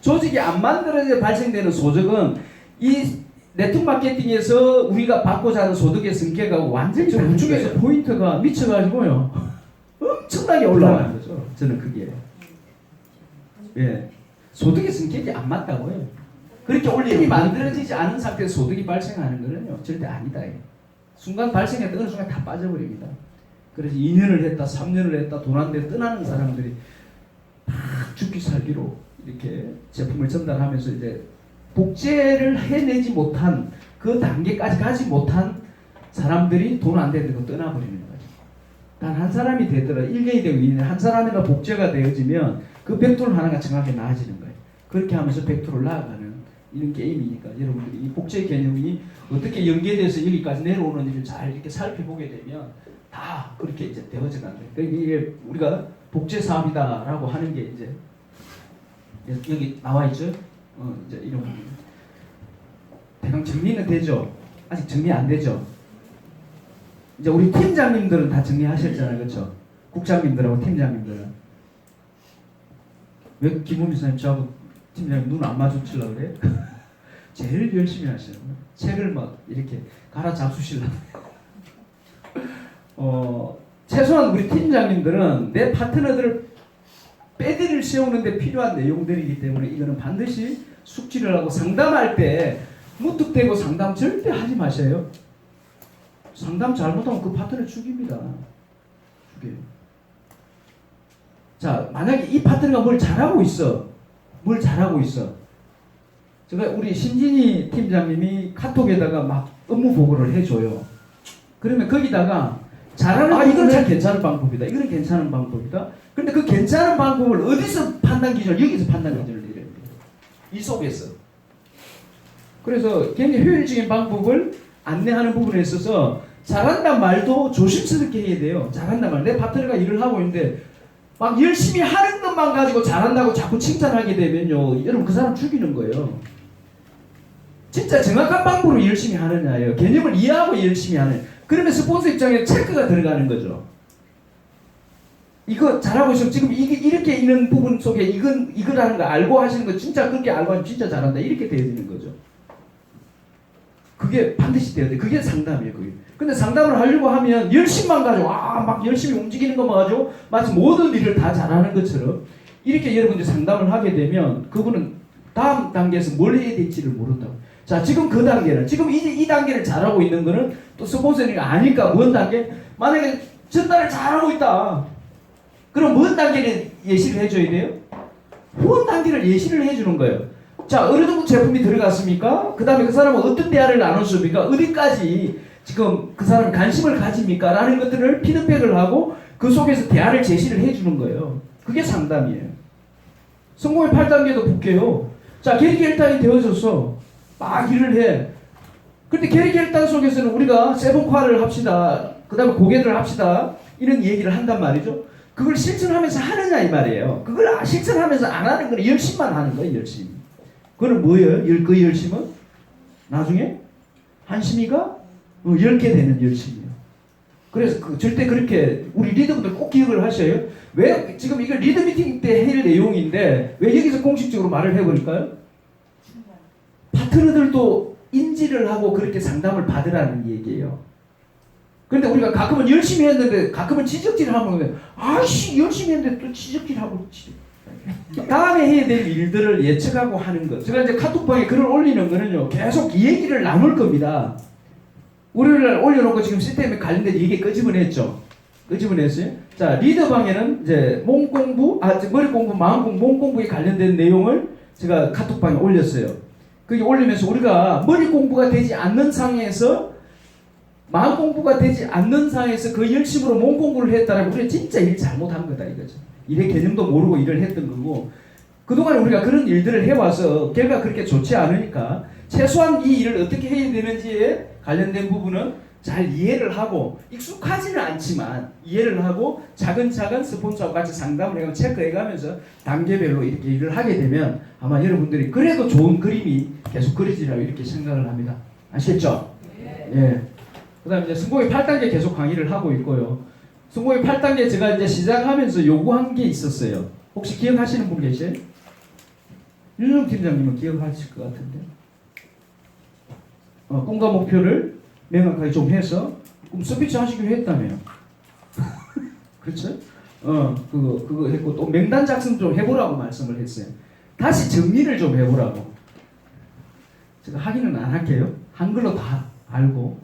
조직이 안 만들어져 발생되는 소득은 이 네트워크 마케팅에서 우리가 받고자 하는 소득의 성격과 완전히 우측에서 포인트가 미쳐가지고요 엄청나게 올라가는 거죠. 저는 그게 소득의 성격이 안 맞다고요. 그렇게 올림이 만들어지지 않은 상태에서 소득이 발생하는 거는요 절대 아니다. 순간 발생했다 어느 순간 다 빠져버립니다. 그래서 2년을 했다 3년을 했다 돈 안 돼 떠나는 사람들이 막 죽기 살기로 이렇게 제품을 전달하면서 이제 복제를 해내지 못한 그 단계까지 가지 못한 사람들이 돈 안 되고 떠나버리는 거죠. 단 한 사람이 되더라 1년이 되고 2년 한 사람이나 복제가 되어지면 그 벡터를 하나가 정확히 나아지는 거예요. 그렇게 하면서 벡터를 나아가는 이런 게임이니까 여러분들이 이 복제 개념이 어떻게 연계돼서 여기까지 내려오는지를 잘 이렇게 살펴보게 되면 다 그렇게 이제 되어져 가는 거예요. 그러니까 이게 우리가 복제 사업이다라고 하는 게 이제 여기 나와 있죠. 이제 이런 대강 정리는 되죠. 아직 정리 안 되죠. 이제 우리 팀장님들은 다 정리하셨잖아요, 그렇죠? 국장님들하고 팀장님들은 왜 김우미 선생님 저하고 팀장님 눈 안 마주치려고 그래? 제일 열심히 하시는 거예요. 책을 막 이렇게 갈아 잡수시려고. 최소한 우리 팀장님들은 내 파트너들을 배들을 세우는데 필요한 내용들이기 때문에 이거는 반드시 숙지를 하고 상담할 때 무뚝대고 상담 절대 하지 마세요. 상담 잘못하면 그 파트너 죽입니다. 죽여요. 자, 만약에 이 파트너가 뭘 잘하고 있어. 제가 우리 신진희 팀장님이 카톡에다가 막 업무 보고를 해줘요. 그러면 거기다가 잘하는 이건 참 괜찮은 방법이다. 이거는 괜찮은 방법이다. 근데 그 괜찮은 방법을 어디서 판단 기준을 여기서 판단 기준을 내려야 돼요. 이 속에서. 그래서 굉장히 효율적인 방법을 안내하는 부분에 있어서 잘한단 말도 조심스럽게 해야 돼요. 잘한단 말. 내 파트너가 일을 하고 있는데 막 열심히 하는 것만 가지고 잘한다고 자꾸 칭찬하게 되면요. 여러분 그 사람 죽이는 거예요. 진짜 정확한 방법으로 열심히 하느냐예요. 개념을 이해하고 열심히 하는. 그러면 스폰서 입장에 체크가 들어가는 거죠. 이거 잘하고 있으면 지금 이게 이렇게 있는 부분 속에 이거라는 거 알고 하시는 거 진짜 그렇게 알고 하면 진짜 잘한다. 이렇게 되어지는 거죠. 그게 반드시 돼야 돼. 그게 상담이에요. 그게. 근데 상담을 하려고 하면 열심만 가지고 막 열심히 움직이는 것만 가지고 마치 모든 일을 다 잘하는 것처럼 이렇게 여러분들이 상담을 하게 되면 그분은 다음 단계에서 뭘 해야 될지를 모른다고. 자, 지금 그 단계는 지금 이 단계를 잘하고 있는 거는 또 스폰서링이 아닐까. 뭔 단계? 만약에 전달을 잘하고 있다. 그럼 뭔 단계를 예시를 해줘야 돼요? 후원 단계를 예시를 해주는 거예요. 자, 어느 정도 제품이 들어갔습니까? 그 다음에 그 사람은 어떤 대화를 나눴습니까? 어디까지 지금 그 사람이 관심을 가집니까? 라는 것들을 피드백을 하고 그 속에서 대안을 제시를 해주는 거예요. 그게 상담이에요. 성공의 8단계도 볼게요. 자, 계리결단이 되어져서 막 일을 해. 근데 계리결단 속에서는 우리가 세븐화를 합시다. 그 다음에 고개를 합시다. 이런 얘기를 한단 말이죠. 그걸 실천하면서 하느냐 이 말이에요. 그걸 실천하면서 안 하는 건 열심만 하는 거예요. 열심. 그거는 뭐예요? 그 열심은? 나중에 한심이가 10개 되는 열심이에요. 그래서 절대 그렇게 우리 리더분들 꼭 기억을 하셔요. 왜 지금 이거 리더 미팅 때 할 내용인데 왜 여기서 공식적으로 말을 해버릴까요? 파트너들도 인지를 하고 그렇게 상담을 받으라는 얘기예요. 그런데 우리가 가끔은 열심히 했는데 가끔은 지적질을 하면 아이씨 열심히 했는데 또 지적질하고 다음에 해야 될 일들을 예측하고 하는 것. 제가 이제 카톡방에 글을 올리는 거는요 계속 이 얘기를 나눌 겁니다. 월요일날 올려놓고 지금 시스템에 관련된 얘기 끄집어냈죠. 끄집어냈어요. 자, 리더방에는 이제 몸 공부, 머리 공부, 마음 공부, 몸 공부에 관련된 내용을 제가 카톡방에 올렸어요. 그게 올리면서 우리가 머리 공부가 되지 않는 상황에서 마음 공부가 되지 않는 상황에서 그 열심으로 몸 공부를 했다면 우리가 진짜 일 잘못한 거다 이거죠. 일의 개념도 모르고 일을 했던 거고 그동안 우리가 그런 일들을 해와서 결과가 그렇게 좋지 않으니까 최소한 이 일을 어떻게 해야 되는지에 관련된 부분은 잘 이해를 하고 익숙하지는 않지만 이해를 하고 차근차근 스폰서와 같이 상담을 해가면서 체크해가면서 단계별로 이렇게 일을 하게 되면 아마 여러분들이 그래도 좋은 그림이 계속 그려지라고 이렇게 생각을 합니다. 아시겠죠? 예. 그 다음에 이제 성공의 8단계 계속 강의를 하고 있고요. 성공의 8단계 제가 이제 시작하면서 요구한 게 있었어요. 혹시 기억하시는 분 계세요? 윤영 팀장님은 기억하실 것 같은데. 꿈과 목표를 명확하게 좀 해서 꿈 스피치 하시기로 했다며요. 그렇죠? 그거 했고 또 명단 작성 좀 해보라고 말씀을 했어요. 다시 정리를 좀 해보라고. 제가 하기는 안 할게요. 한글로 다 알고.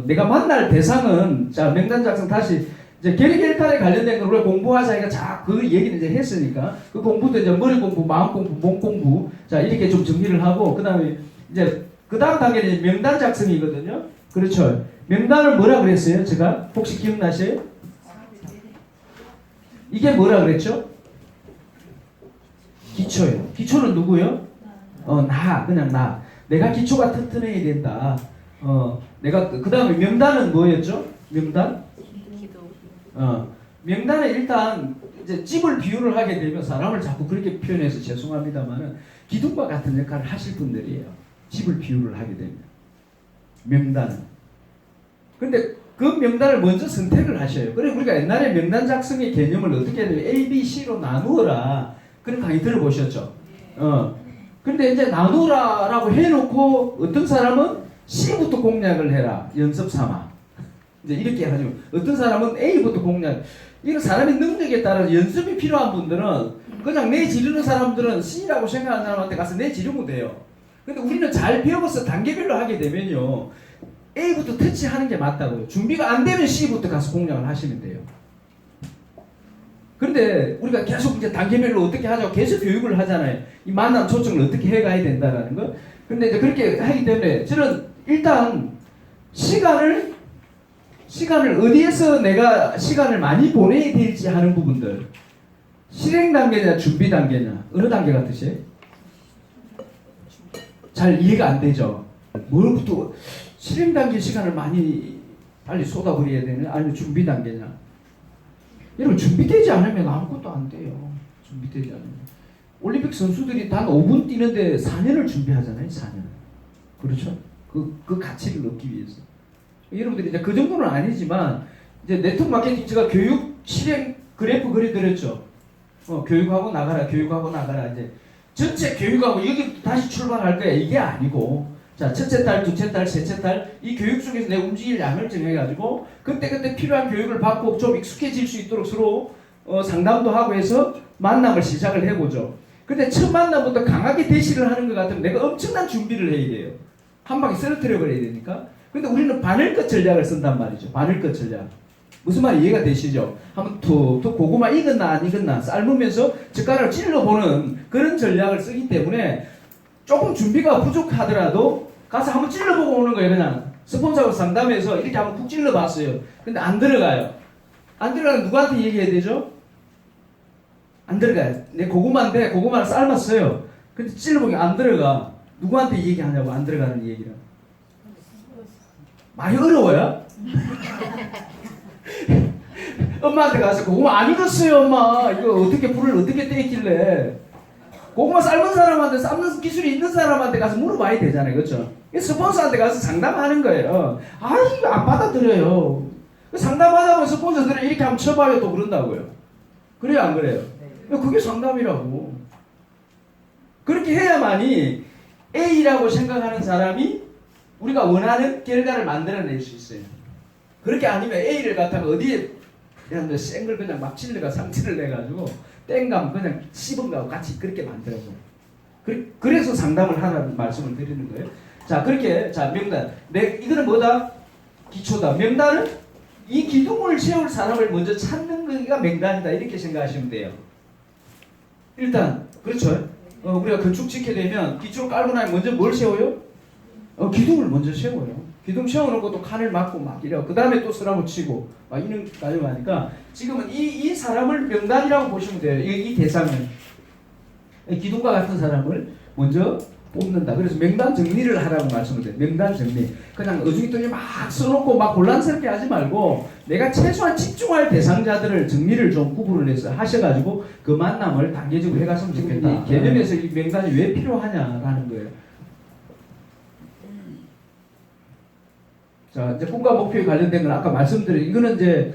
내가 만날 대상은 자 명단 작성 다시 이제 계리결단에 관련된 걸 우리가 공부하자니까 자 그 얘기는 이제 했으니까 그 공부도 이제 머리 공부, 마음 공부, 몸 공부 자 이렇게 좀 정리를 하고 그 다음에 이제 그 다음 단계는 이제 명단 작성이거든요. 그렇죠. 명단을 뭐라 그랬어요? 제가 혹시 기억나세요? 이게 뭐라 그랬죠? 기초예요. 기초는 누구요? 그냥 나. 내가 기초가 튼튼해야 된다. 내가 그 다음에 명단은 뭐였죠? 명단? 명단에 일단 이제 집을 비유를 하게 되면 사람을 자꾸 그렇게 표현해서 죄송합니다만은 기둥과 같은 역할을 하실 분들이에요. 집을 비유를 하게 되면 명단은. 근데 그 명단을 먼저 선택을 하셔요. 그래 우리가 옛날에 명단 작성의 개념을 어떻게 해야 돼요? A, B, C로 나누어라. 그런 강의 들어보셨죠? 근데 이제 나누라라고 해놓고 어떤 사람은 C부터 공략을 해라. 연습 삼아. 이제 이렇게 해가지고 어떤 사람은 A부터 공략. 이거 사람의 능력에 따라 연습이 필요한 분들은 그냥 내 지르는 사람들은 C라고 생각하는 사람한테 가서 내 지르면 돼요. 근데 우리는 잘 배워서 단계별로 하게 되면요. A부터 터치하는 게 맞다고요. 준비가 안 되면 C부터 가서 공략을 하시면 돼요. 그런데 우리가 계속 이제 단계별로 어떻게 하자고 계속 교육을 하잖아요. 이 만남 초청을 어떻게 해가야 된다라는 거. 근데 이제 그렇게 하기 때문에 저는 일단 시간을 어디에서 내가 시간을 많이 보내야 될지 하는 부분들. 실행 단계냐 준비 단계냐 어느 단계 같으세요? 잘 이해가 안 되죠. 뭐부터 실행 단계 시간을 많이 빨리 쏟아버려야 되냐 아니면 준비 단계냐? 여러분 준비되지 않으면 아무것도 안 돼요. 준비되지 않으면 올림픽 선수들이 단 5분 뛰는데 4년을 준비하잖아요. 4년. 그렇죠? 그 가치를 얻기 위해서. 여러분들이 이제 그 정도는 아니지만 이제 네트워크 마케팅 제가 교육 실행 그래프 그려드렸죠. 교육하고 나가라, 교육하고 나가라. 이제 전체 교육하고 여기 다시 출발할 거야. 이게 아니고 자 첫째 달, 둘째 달, 셋째 달 이 교육 속에서 내 움직일 양을 정해가지고 그때 필요한 교육을 받고 좀 익숙해질 수 있도록 서로 상담도 하고 해서 만남을 시작을 해보죠. 근데 첫 만남부터 강하게 대시를 하는 것 같으면 내가 엄청난 준비를 해야 돼요. 한 방에 쓰러뜨려 버려야 되니까. 근데 우리는 바늘끝 전략을 쓴단 말이죠. 바늘끝 전략. 무슨 말이 이해가 되시죠? 한번 툭툭 고구마 익었나 안 익었나 삶으면서 젓가락을 찔러보는 그런 전략을 쓰기 때문에 조금 준비가 부족하더라도 가서 한번 찔러보고 오는 거예요. 그냥 스폰서하고 상담해서 이렇게 한번 쿡 찔러봤어요. 근데 안 들어가요. 안 들어가면 누구한테 얘기해야 되죠? 안 들어가요. 내 고구마인데 고구마를 삶았어요. 근데 찔러보면 안 들어가. 누구한테 얘기하냐고 안 들어가는 얘기를. 많이 어려워요? 엄마한테 가서 고구마 안 익었어요 엄마. 이거 어떻게 불을 어떻게 떼길래. 고구마 삶은 사람한테 삶는 기술이 있는 사람한테 가서 물어봐야 되잖아요. 그렇죠? 스폰서한테 가서 상담하는 거예요. 아 이거 안 받아들여요. 상담하다 보면 스폰서들은 이렇게 한번 쳐봐요 또 그런다고요. 그래요 안 그래요? 그게 상담이라고. 그렇게 해야만이 A라고 생각하는 사람이 우리가 원하는 결과를 만들어낼 수 있어요. 그렇게 아니면 A를 갖다가 어디에 그냥 생걸 그냥 막 찔러가 상처를 내가지고 땡감 그냥 씹은 거하고 같이 그렇게 만들어서 그래서 상담을 하라는 말씀을 드리는 거예요. 자 그렇게 자 명단 이거는 뭐다? 기초다. 명단은 이 기둥을 세울 사람을 먼저 찾는 거가 명단이다 이렇게 생각하시면 돼요. 일단 그렇죠. 우리가 건축 짓게 되면 기초를 깔고 나면 먼저 뭘 세워요? 기둥을 먼저 세워요. 기둥 세워놓고 또 칸을 막고 막 이래요. 그 다음에 또 쓰라고 치고 막 이런 가지고 하니까 지금은 이 사람을 명단이라고 보시면 돼요. 이 대상을 기둥과 같은 사람을 먼저 뽑는다. 그래서 명단 정리를 하라고 말씀을 드려요. 명단 정리. 그냥 어중이뚱이 막 써놓고 막 혼란스럽게 하지 말고 내가 최소한 집중할 대상자들을 정리를 좀 구분을 해서 하셔가지고 그 만남을 단계적으로 해갔으면 좋겠다. 이 개념에서 이 명단이 왜 필요하냐라는 거예요. 자, 이제 꿈과 목표에 관련된 건 아까 말씀드린 이거는 이제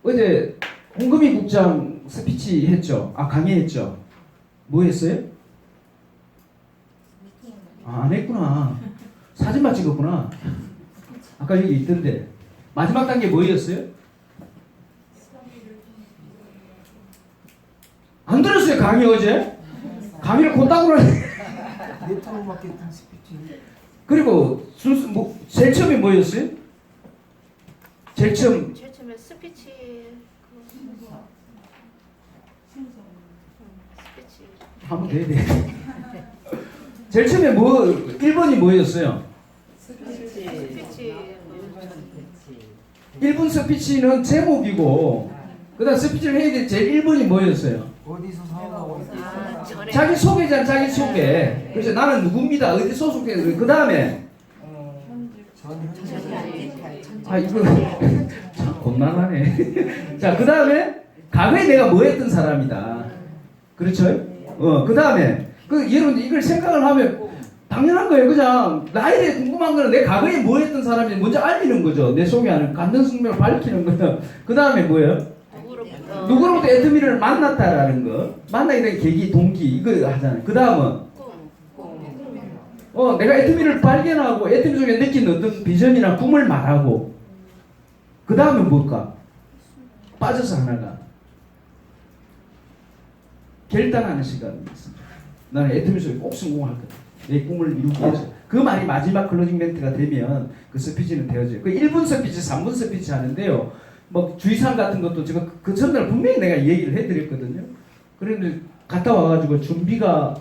어제 홍금희 국장 스피치 했죠. 강의했죠. 뭐 했어요? 안 했구나. 사진만 찍었구나. 아까 여기 있던데. 마지막 단계 뭐였어요? 안 들었어요, 강의 어제? 강의를 곧다구로 네트워크 마케팅 스피치. 그리고 제일 처음에 뭐였어요? 제일 처음에 스피치 한번 돼야 돼. 제일 처음에 1번이 뭐였어요? 스피치 1분 스피치는 제목이고 그 다음 스피치를 해야 될 제일 1번이 뭐였어요? 어디서 사용하고 있어요? 전에 자기 소개잖아. 자기 소개. 그래서 나는 누굽니다. 어디 소속돼. 그 다음에 이거 참 곤란하네. 자, 그 다음에 과거에 내가 뭐 했던 사람이다. 그렇죠? 그 다음에 여러분 이걸 생각을 하면 당연한 거예요. 그냥 나에 대해 궁금한 거는 내 과거에 뭐 했던 사람인지 먼저 알리는 거죠. 내 소개하는 감정 숙명을 밝히는 거예요. 그 다음에 뭐예요? 누구로부터 애터미를 만났다라는 거. 만나게 된 계기, 동기 이거 하잖아요. 그 다음은 내가 애터미를 발견하고 애터미 속에 느낀 어떤 비전이나 꿈을 말하고 그 다음에 뭘까? 빠져서 하나가 결단하는 시간이 있습니다. 나는 애터미 속에 꼭 성공할 거다. 내 꿈을 이루기 위해서. 그 말이 마지막 클로징 멘트가 되면 그 스피치는 되어져요. 그 1분 스피치, 3분 스피치 하는데요. 뭐 주의사항 같은 것도 제가 그 전날 분명히 내가 얘기를 해드렸거든요. 그런데 갔다 와가지고 준비가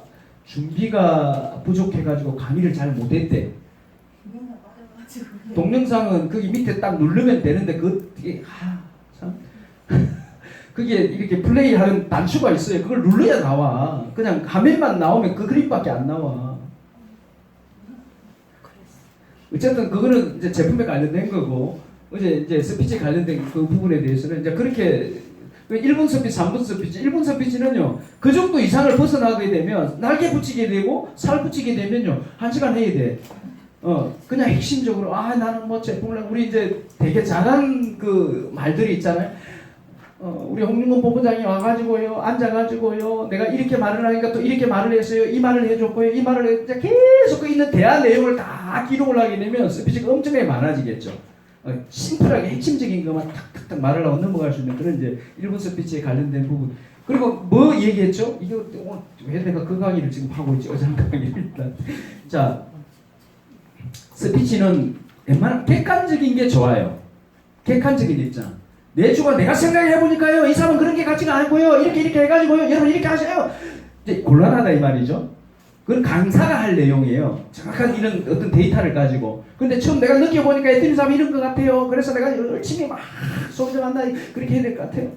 부족해가지고 강의를 잘 못했대. 동영상은 거기 밑에 딱 누르면 되는데 그게 참 그게 이렇게 플레이하는 단추가 있어요. 그걸 눌러야 나와. 그냥 화면만 나오면 그 그림밖에 안 나와. 어쨌든 그거는 이제 제품에 관련된 거고 이제 스피치 관련된 그 부분에 대해서는 이제 그렇게 1분 스피치, 3분 스피치, 1분 스피치는요 그 정도 이상을 벗어나게 되면 날개 붙이게 되고 살 붙이게 되면요 1시간 해야 돼. 그냥 핵심적으로 나는 뭐 제품을 우리 이제 되게 잘한 그 말들이 있잖아요. 우리 홍윤건 본부장이 와가지고요 앉아가지고요 내가 이렇게 말을 하니까 또 이렇게 말을 했어요. 이 말을 해줬고요 이 말을 이제 계속 그 있는 대화 내용을 다 기록을 하게 되면 스피치가 엄청나게 많아지겠죠. 심플하게 핵심적인 것만 탁탁탁 말을 하고 넘어갈 수 있는 그런 이제 1분 스피치에 관련된 부분. 그리고 뭐 얘기했죠? 이거 왜 내가 그 강의를 지금 하고 있지? 어제 한 강의를 일단. 자, 스피치는 웬만하면 객관적인 게 좋아요. 객관적인 입장. 내 주관 내가 생각해보니까요 이 사람은 그런 게 가치가 아니고요 이렇게 해가지고요 여러분 이렇게 하셔요. 이제 곤란하다 이 말이죠. 그건 강사가 할 내용이에요. 정확한 이런 어떤 데이터를 가지고. 근데 처음 내가 느껴보니까 에티린 사업이 이런 것 같아요. 그래서 내가 열심히 막 소비자만나 그렇게 해야 될 것 같아요.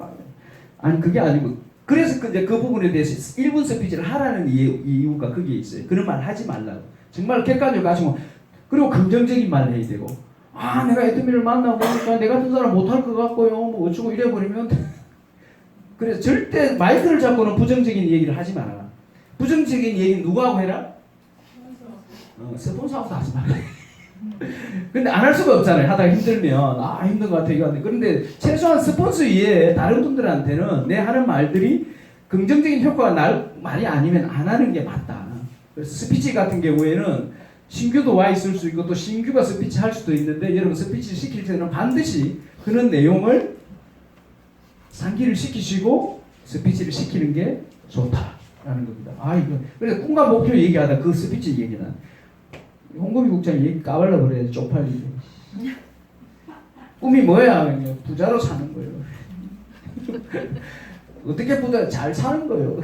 아니 그게 아니고 그래서 이제 그 부분에 대해서 1분 스피치를 하라는 이유가 거기에 있어요. 그런 말 하지 말라고. 정말 객관적으로 가시고 그리고 긍정적인 말을 해야 되고 아 내가 에티민을 만나보니까 내 같은 사람 못할 것 같고요. 뭐 어쩌고 이래버리면 그래서 절대 마이크를 잡고는 부정적인 얘기를 하지 마라. 부정적인 얘기는 누가 하고 해라? 스폰서하고도 하지 마라. 근데 안 할 수가 없잖아요. 하다가 힘들면 아 힘든 것 같아 이거 안돼. 그런데 최소한 스폰서 이외에 다른 분들한테는 내 하는 말들이 긍정적인 효과가 날 말이 아니면 안 하는 게 맞다. 그래서 스피치 같은 경우에는 신규도 와 있을 수 있고 또 신규가 스피치 할 수도 있는데 여러분 스피치 시킬 때는 반드시 그런 내용을 상기를 시키시고 스피치를 시키는 게 좋다라는 겁니다. 아 이거 그래서 꿈과 목표 얘기하다 그 스피치 얘기는 홍범희 국장이 얘기 까발라 그래야 쪽팔리게. 꿈이 뭐야? 부자로 사는 거예요. 어떻게 부자 잘 사는 거예요.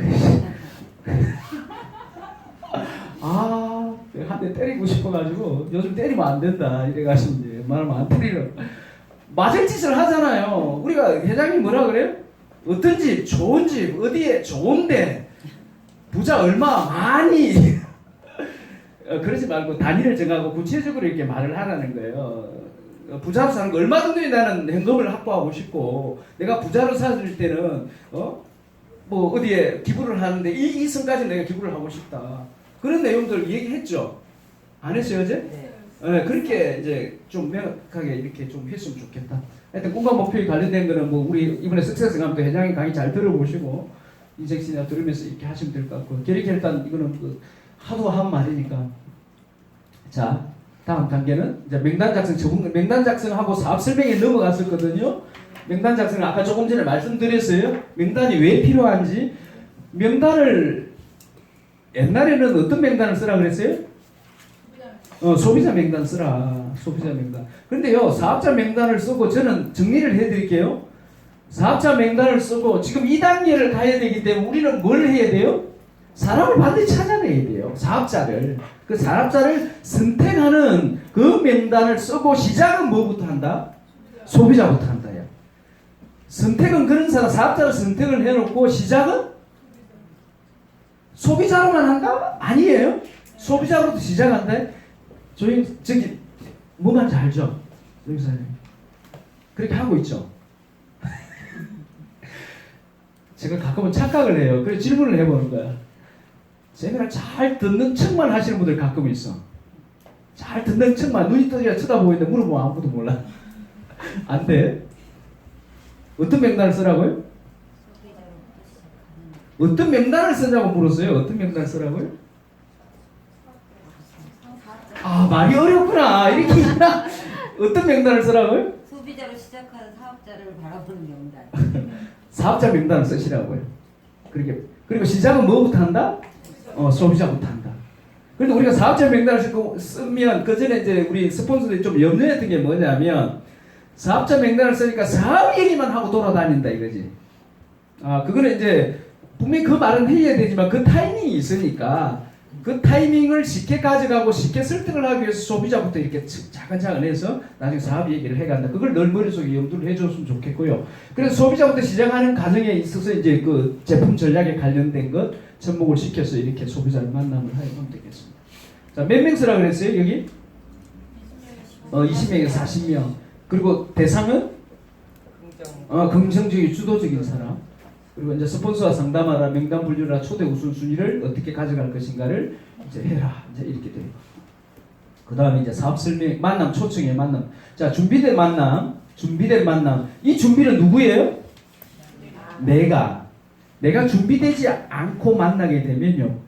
아, 한 대 때리고 싶어가지고 요즘 때리면 안 된다 이래가지고 이제 말하면 안 때리려. 맞을 짓을 하잖아요. 우리가 회장님 뭐라 그래요? 어떤 집, 좋은 집, 어디에 좋은데 부자 얼마 많이 그러지 말고 단위를 정하고 구체적으로 이렇게 말을 하라는 거예요. 부자로 사는 거 얼마 정도에 나는 현금을 확보하고 싶고 내가 부자로 살 때는 뭐 어디에 기부를 하는데 이 선까지 내가 기부를 하고 싶다. 그런 내용들 얘기했죠. 안 했어요 어제? 네. 그렇게 이제 좀 명확하게 이렇게 좀 했으면 좋겠다. 하여튼 꿈과 목표에 관련된 거는 뭐 우리 이번에 석세스 감독 회장님 강의 잘 들어보시고 인색신이나 들으면서 이렇게 하시면 될 것 같고 결의결단 이거는 그 하도 한 말이니까. 자 다음 단계는 이제 명단 작성 명단 작성하고 사업 설명에 넘어갔었거든요. 명단 작성을 아까 조금 전에 말씀드렸어요. 명단이 왜 필요한지. 명단을 옛날에는 어떤 명단을 쓰라 그랬어요? 소비자 명단 쓰라. 소비자 명단. 그런데요 사업자 명단을 쓰고 저는 정리를 해드릴게요. 사업자 명단을 쓰고 지금 2단계를 가야 되기 때문에 우리는 뭘 해야 돼요? 사람을 반드시 찾아내야 돼요. 사업자를. 그 사업자를 선택하는 그 명단을 쓰고 시작은 뭐부터 한다? 소비자부터 한다. 선택은 그런 사람, 사업자를 선택을 해놓고 시작은 소비자로만 한다? 아니에요. 소비자로부터 시작한다. 저기 뭐 말인지 알죠? 여기사님 그렇게 하고 있죠. 제가 가끔은 착각을 해요. 그래서 질문을 해보는 거야. 세미나 잘 듣는 척만 하시는 분들 가끔 있어. 잘 듣는 척만 눈이 떠져야 쳐다보고 있는데 물어보면 아무것도 몰라. 안 돼. 어떤 명단을 쓰라고요? 어떤 명단을 쓰냐고 물었어요. 어떤 명단을 쓰라고요? 아 말이 어렵구나. 이렇게 있나? 어떤 명단을 쓰라고요? 소비자로 시작하는 사업자를 바라보는 명단. 사업자 명단을 쓰시라고요. 그리고 시작은 뭐부터 한다? 소비자부터 한다. 그런데 우리가 사업자 명단을 쓰면 그 전에 이제 우리 스폰서들이 좀 염려했던 게 뭐냐면 사업자 명단을 쓰니까 사업 얘기만 하고 돌아다닌다 이거지. 그거는 이제 분명히 그 말은 해야 되지만 그 타이밍이 있으니까 그 타이밍을 쉽게 가져가고 쉽게 설득을 하기 위해서 소비자부터 이렇게 차근차근 해서 나중에 사업 얘기를 해간다. 그걸 늘 머릿속에 염두를 해줬으면 좋겠고요. 그래서 소비자부터 시작하는 과정에 있어서 이제 그 제품 전략에 관련된 것 접목을 시켜서 이렇게 소비자를 만남을 하면 되겠습니다. 자, 몇 명 쓰라 그랬어요 여기? 20명에서 40명. 그리고 대상은 긍정적인 주도적인 사람. 그리고 이제 스폰서와 상담하라, 명단 분류라, 초대 우선순위를 어떻게 가져갈 것인가를 이제 해라. 이제 이렇게 돼요. 그 다음에 이제 사업 설명, 만남 초청의 만남. 자, 준비된 만남. 이 준비는 누구예요? 내가 준비되지 않고 만나게 되면요,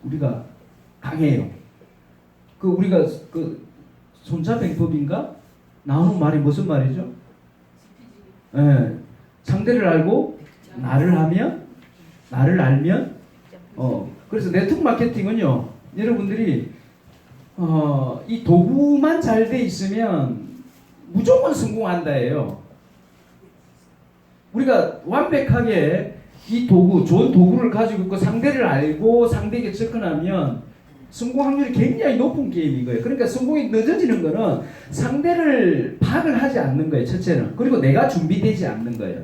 우리가 강해요. 우리가 손자병법인가 나오는 말이 무슨 말이죠? 네, 상대를 알고 나를 알면 그래서 네트워크 마케팅은요 여러분들이 이 도구만 잘 돼 있으면 무조건 성공한다예요. 우리가 완벽하게 이 도구, 좋은 도구를 가지고 있고 상대를 알고 상대에게 접근하면 성공 확률이 굉장히 높은 게임인 거예요. 그러니까 성공이 늦어지는 거는 상대를 파악을 하지 않는 거예요. 첫째는. 그리고 내가 준비되지 않는 거예요.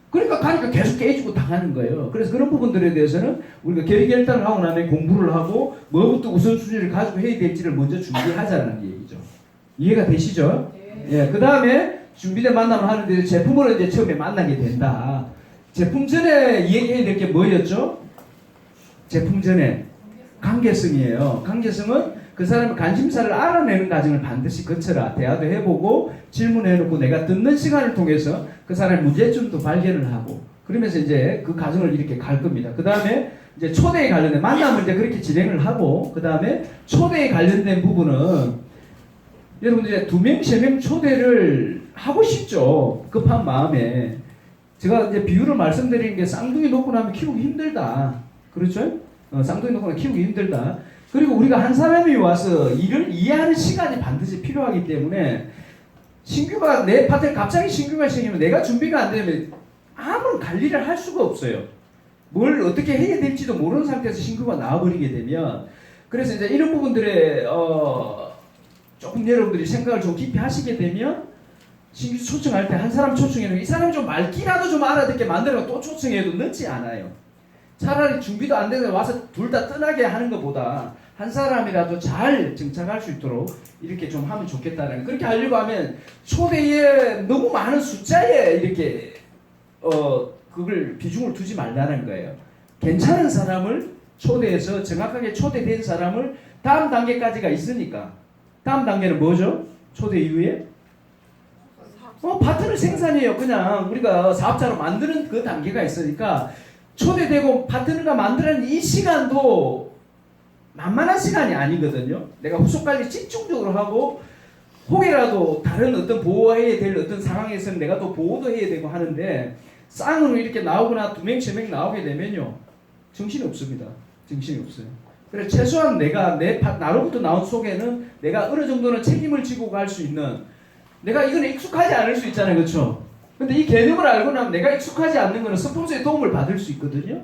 그러니까 가니까 계속 깨지고 당하는 거예요. 그래서 그런 부분들에 대해서는 우리가 결의결단을 하고 나면 공부를 하고 뭐부터 우선순위를 가지고 해야 될지를 먼저 준비하자는 얘기죠. 이해가 되시죠? 예. 그 다음에 준비된 만남을 하는데 제품으로 이제 처음에 만나게 된다. 제품 전에 얘기해야 될 게 뭐였죠? 제품 전에 관계성이에요. 관계성은 그 사람의 관심사를 알아내는 과정을 반드시 거쳐라. 대화도 해보고 질문해놓고 내가 듣는 시간을 통해서 그 사람의 문제점도 발견을 하고 그러면서 이제 그 과정을 이렇게 갈 겁니다. 그 다음에 이제 초대에 관련된 만남을 이제 그렇게 진행을 하고 그 다음에 초대에 관련된 부분은 여러분들 이제 2명, 3명 초대를 하고 싶죠. 급한 마음에. 제가 이제 비유를 말씀드리는 게 쌍둥이 놓고 나면 키우기 힘들다. 그렇죠? 쌍둥이 놓고 나면 키우기 힘들다. 그리고 우리가 한 사람이 와서 일을 이해하는 시간이 반드시 필요하기 때문에 신규가 내 파트에 갑자기 신규가 생기면 내가 준비가 안 되면 아무런 관리를 할 수가 없어요. 뭘 어떻게 해야 될지도 모르는 상태에서 신규가 나와버리게 되면 그래서 이제 이런 부분들에 조금 여러분들이 생각을 좀 깊이 하시게 되면 신규 초청할 때 한 사람 초청해도 이 사람이 좀 말귀라도 좀 알아듣게 만들어 또 초청해도 늦지 않아요. 차라리 준비도 안 돼서 와서 둘 다 떠나게 하는 것보다 한 사람이라도 잘 정착할 수 있도록 이렇게 좀 하면 좋겠다는 그렇게 하려고 하면 초대에 너무 많은 숫자에 이렇게 그걸 비중을 두지 말라는 거예요. 괜찮은 사람을 초대해서 정확하게 초대된 사람을 다음 단계까지가 있으니까 다음 단계는 뭐죠? 초대 이후에 파트너 생산이에요. 그냥 우리가 사업자로 만드는 그 단계가 있으니까 초대되고 파트너가 만드는 이 시간도 만만한 시간이 아니거든요. 내가 후속 관리 집중적으로 하고 혹이라도 다른 어떤 보호해야 될 어떤 상황에서는 내가 또 보호도 해야 되고 하는데 쌍으로 이렇게 나오거나 2명, 3명 나오게 되면요. 정신이 없습니다. 정신이 없어요. 그래서 최소한 내가 나로부터 나온 속에는 내가 어느 정도는 책임을 지고 갈 수 있는 내가 이거는 익숙하지 않을 수 있잖아요. 그렇죠? 근데 이 개념을 알고 나면 내가 익숙하지 않는 거는 스폰서의 도움을 받을 수 있거든요.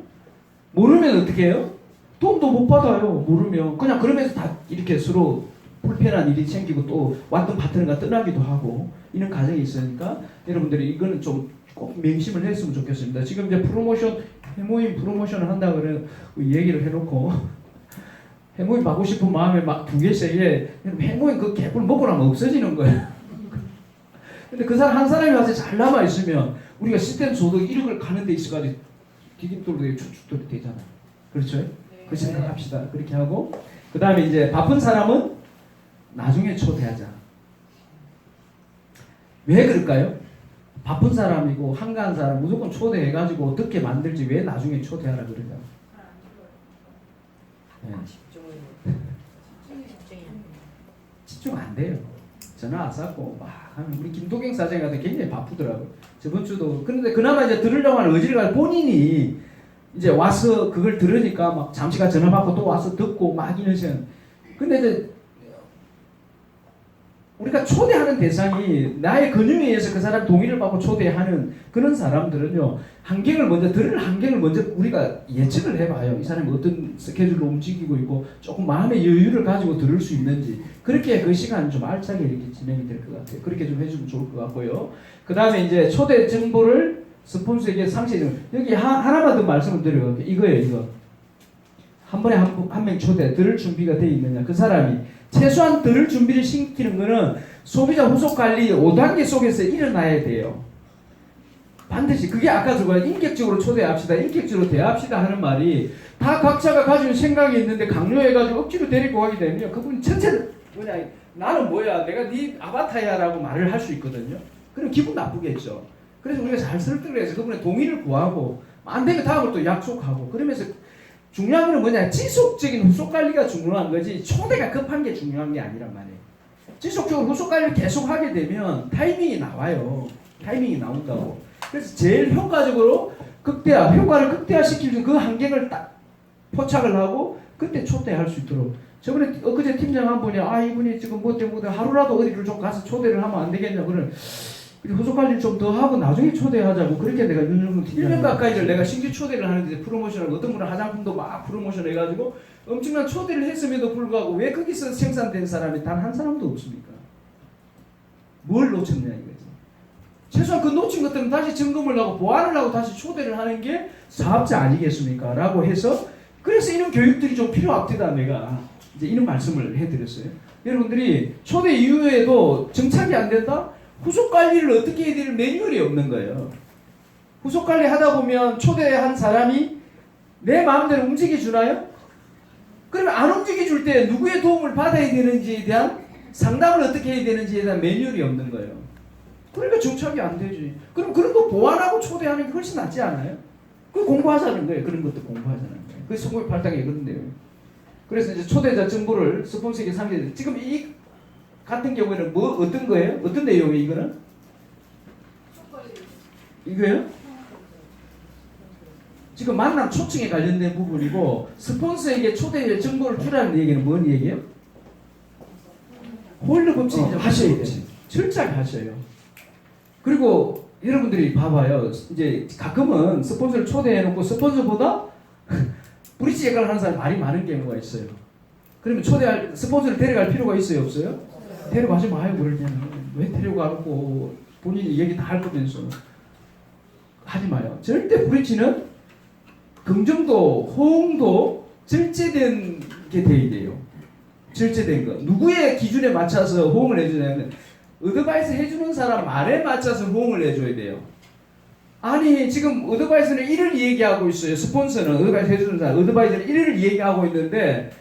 모르면 어떻게 해요? 도움도 못 받아요. 모르면. 그냥 그러면서 다 이렇게 서로 불편한 일이 생기고 또 왔던 파트너가 떠나기도 하고 이런 과정이 있으니까 여러분들이 이거는 좀 꼭 명심을 했으면 좋겠습니다. 지금 이제 해모임 프로모션을 한다 그래 얘기를 해놓고 해모임 받고 싶은 마음에 막 2개, 3개 해모임 그 개뿔 먹고 나면 없어지는 거예요. 근데 그 사람 한 사람이 와서 잘 남아 있으면 우리가 시스템 소득 1억을 가는 데 있어가지고 디딤돌도 되고 추축돌이 되잖아요. 그렇죠? 네. 그 생각합시다. 그렇게 하고 그 다음에 이제 바쁜 사람은 나중에 초대하자. 왜 그럴까요? 바쁜 사람이고 한가한 사람 무조건 초대해가지고 어떻게 만들지 왜 나중에 초대하라 그러냐? 네. 집중 안 돼요. 전화 왔었고 막 하면 우리 김도경 사장이 가서 굉장히 바쁘더라고요. 저번 주도 그런데 그나마 이제 들으려고 하는 의지가 본인이 이제 와서 그걸 들으니까 막 잠시간 전화 받고 또 와서 듣고 막 이런 시간. 근데 이제 우리가 초대하는 대상이 나의 근육에 의해서 그 사람 동의를 받고 초대하는 그런 사람들은요 들을 환경을 먼저 우리가 예측을 해봐요. 이 사람이 어떤 스케줄로 움직이고 있고 조금 마음의 여유를 가지고 들을 수 있는지 그렇게 그 시간을 좀 알차게 이렇게 진행이 될 것 같아요. 그렇게 좀 해주면 좋을 것 같고요. 그 다음에 이제 초대 정보를 스폰서에게 상세히 여기 하나만 더 말씀을 드려요. 이거예요. 이거 한 번에 한 명 초대 들을 준비가 돼 있느냐 그 사람이 최소한 들을 준비를 시키는 거는 소비자 후속 관리 5단계 속에서 일어나야 돼요. 반드시 그게 아까 저거 인격적으로 초대합시다 인격적으로 대합시다 하는 말이 다 각자가 가지고 생각이 있는데 강요해가지고 억지로 데리고 가게 되면 그분이 전체를 뭐냐 나는 뭐야 내가 네 아바타야 라고 말을 할 수 있거든요. 그럼 기분 나쁘겠죠. 그래서 우리가 잘 설득을 해서 그분의 동의를 구하고 안 되면 다음을 또 약속하고 그러면서 중요한 건 뭐냐 지속적인 후속 관리가 중요한 거지 초대가 급한 게 중요한 게 아니란 말이에요. 지속적으로 후속 관리를 계속 하게 되면 타이밍이 나와요. 타이밍이 나온다고. 그래서 제일 효과적으로 효과를 극대화시키는 그 환경을 딱 포착을 하고 그때 초대할 수 있도록. 저번에 엊그제 팀장 한 분이 이분이 지금 뭐 때문에 하루라도 어디를 좀 가서 초대를 하면 안 되겠냐 그러는 후속 관리를 좀 더 하고 나중에 초대하자고 그렇게 내가 1년 가까이를 내가 신규 초대를 하는데 프로모션을 어떤 분은 화장품도 막 프로모션 해가지고 엄청난 초대를 했음에도 불구하고 왜 거기서 생산된 사람이 단 한 사람도 없습니까? 뭘 놓쳤냐 이거지. 최소한 그 놓친 것들은 다시 점검을 하고 보완을 하고 다시 초대를 하는 게 사업자 아니겠습니까? 라고 해서 그래서 이런 교육들이 좀 필요합니다. 내가 이제 이런 말씀을 해드렸어요. 여러분들이 초대 이후에도 정착이 안 된다? 후속 관리를 어떻게 해야 될 매뉴얼이 없는 거예요. 후속 관리 하다 보면 초대한 사람이 내 마음대로 움직여주나요? 그러면 안 움직여줄 때 누구의 도움을 받아야 되는지에 대한 상담을 어떻게 해야 되는지에 대한 매뉴얼이 없는 거예요. 그러니까 정착이 안 되지. 그럼 그런 거 보완하고 초대하는 게 훨씬 낫지 않아요? 그 공부하자는 거예요. 그런 것도 공부하자는 거예요. 그게 성공의 발당이 그런데요. 그래서 이제 초대자 정보를 스폰서에게 상기해. 지금 이 같은 경우에는 뭐 어떤 거예요? 어떤 내용이에요? 이거는? 이거요? 지금 만남 초청에 관련된 부분이고 스폰서에게 초대 정보를 주라는 얘기는 뭔 얘기예요? 호일러 법칙이죠. 하셔야 돼요. 철저하게 하셔요. 그리고 여러분들이 봐봐요. 이제 가끔은 스폰서를 초대해놓고 스폰서보다 브릿지 역할을 하는 사람이 말이 많은 경우가 있어요. 그러면 초대할 스폰서를 데려갈 필요가 있어요, 없어요? 데려가지 마요. 그럴 때는 왜 데려가고 본인이 얘기 다 할 거면서 하지 마요. 절대 브릿지는 긍정도 호응도 절제된 게 돼야 돼요. 절제된 거. 누구의 기준에 맞춰서 호응을 해주냐면 어드바이스 해주는 사람 말에 맞춰서 호응을 해줘야 돼요. 아니 지금 어드바이스는 1을 얘기하고 있어요. 스폰서는 어드바이스 해주는 사람 어드바이스는 1을 얘기하고 있는데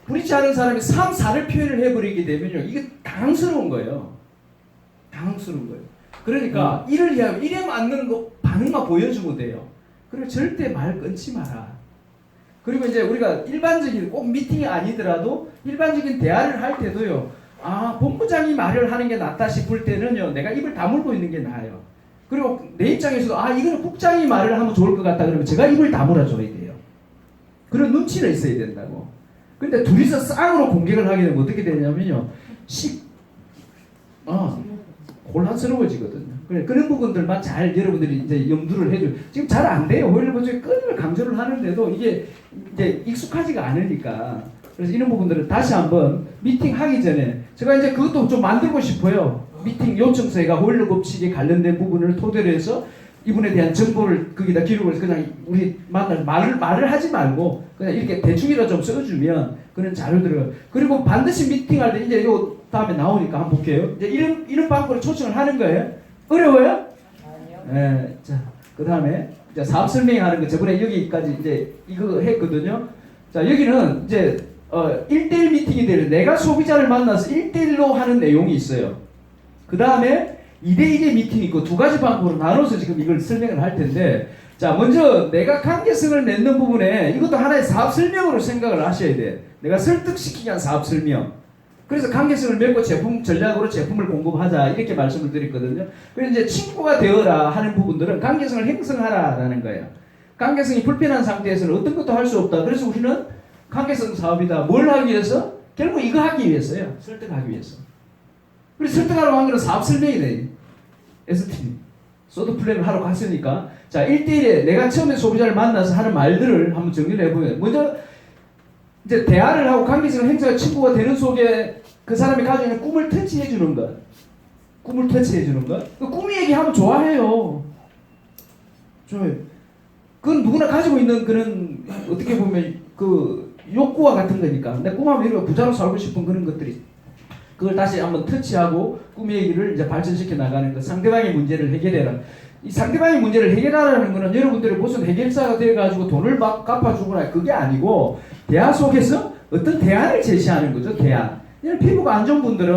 브릿지 하는 사람이 3, 4를 표현을 해버리게 되면요 이게 당황스러운 거예요. 당황스러운 거예요. 그러니까 1을 얘기하면 1에 맞는 거 반응만 보여주면 돼요. 그리고 절대 말 끊지 마라. 그리고 이제 우리가 일반적인 꼭 미팅이 아니더라도 일반적인 대화를 할 때도요. 아 본부장이 말을 하는 게 낫다 싶을 때는요. 내가 입을 다물고 있는 게 나아요. 그리고 내 입장에서도 아 이거는 국장이 말을 하면 좋을 것 같다 그러면 제가 입을 다물어 줘야 돼요. 그런 눈치는 있어야 된다고. 근데 둘이서 쌍으로 공격을 하게 되면 어떻게 되냐면요. 곤란스러워지거든요. 그래, 그런 부분들만 잘 여러분들이 이제 염두를 해줘. 지금 잘 안 돼요. 호일러 법칙 끊임을 강조를 하는데도 이게 이제 익숙하지가 않으니까. 그래서 이런 부분들을 다시 한번 미팅 하기 전에 제가 이제 그것도 좀 만들고 싶어요. 미팅 요청서가 호일러 법칙에 관련된 부분을 토대로 해서 이분에 대한 정보를 거기다 기록을 해서 그냥 우리 말을 하지 말고 그냥 이렇게 대충이라 좀 써주면 그런 자료들을 그리고 반드시 미팅할 때 이제 요 다음에 나오니까 한번 볼게요. 이제 이런 방법으로 초청을 하는 거예요. 어려워요? 아니요. 네, 자, 그 다음에 이제 사업 설명하는 거 저번에 여기까지 이제 이거 했거든요. 자, 여기는 이제 1대1 미팅이 되는 내가 소비자를 만나서 1대1로 하는 내용이 있어요. 그 다음에 2대1의 미팅이 있고 두 가지 방법으로 나눠서 지금 이걸 설명을 할 텐데 자, 먼저 내가 관계성을 맺는 부분에 이것도 하나의 사업 설명으로 생각을 하셔야 돼. 내가 설득시키기 위한 사업 설명. 그래서 관계성을 맺고 제품 전략으로 제품을 공급하자 이렇게 말씀을 드렸거든요. 그래서 이제 친구가 되어라 하는 부분들은 관계성을 형성하라라는 거예요. 관계성이 불편한 상태에서는 어떤 것도 할 수 없다. 그래서 우리는 관계성 사업이다. 뭘 하기 위해서? 결국 이거 하기 위해서요. 설득하기 위해서. 그래서 설득하려고 한 거는 사업 설명이 돼. ST 소드 플랜을 하러 갔으니까 자 1대1에 내가 처음에 소비자를 만나서 하는 말들을 한번 정리를 해보면 먼저 이제 대화를 하고 관계성을 형성한 친구가 되는 속에 그 사람이 가지고 있는 꿈을 터치해 주는 것. 꿈을 터치해 주는 것. 그 꿈 얘기하면 좋아해요. 좋아요. 그건 누구나 가지고 있는 그런 어떻게 보면 그 욕구와 같은 거니까. 내 꿈하면 이렇게 부자로 살고 싶은 그런 것들이. 그걸 다시 한번 터치하고 꿈 얘기를 이제 발전시켜 나가는 것. 상대방의 문제를 해결해라. 이 상대방의 문제를 해결하라는 거는 여러분들이 무슨 해결사가 돼가지고 돈을 막 갚아주거나 그게 아니고 대화 속에서 어떤 대안을 제시하는 거죠. 대안. 피부가 안 좋은 분들은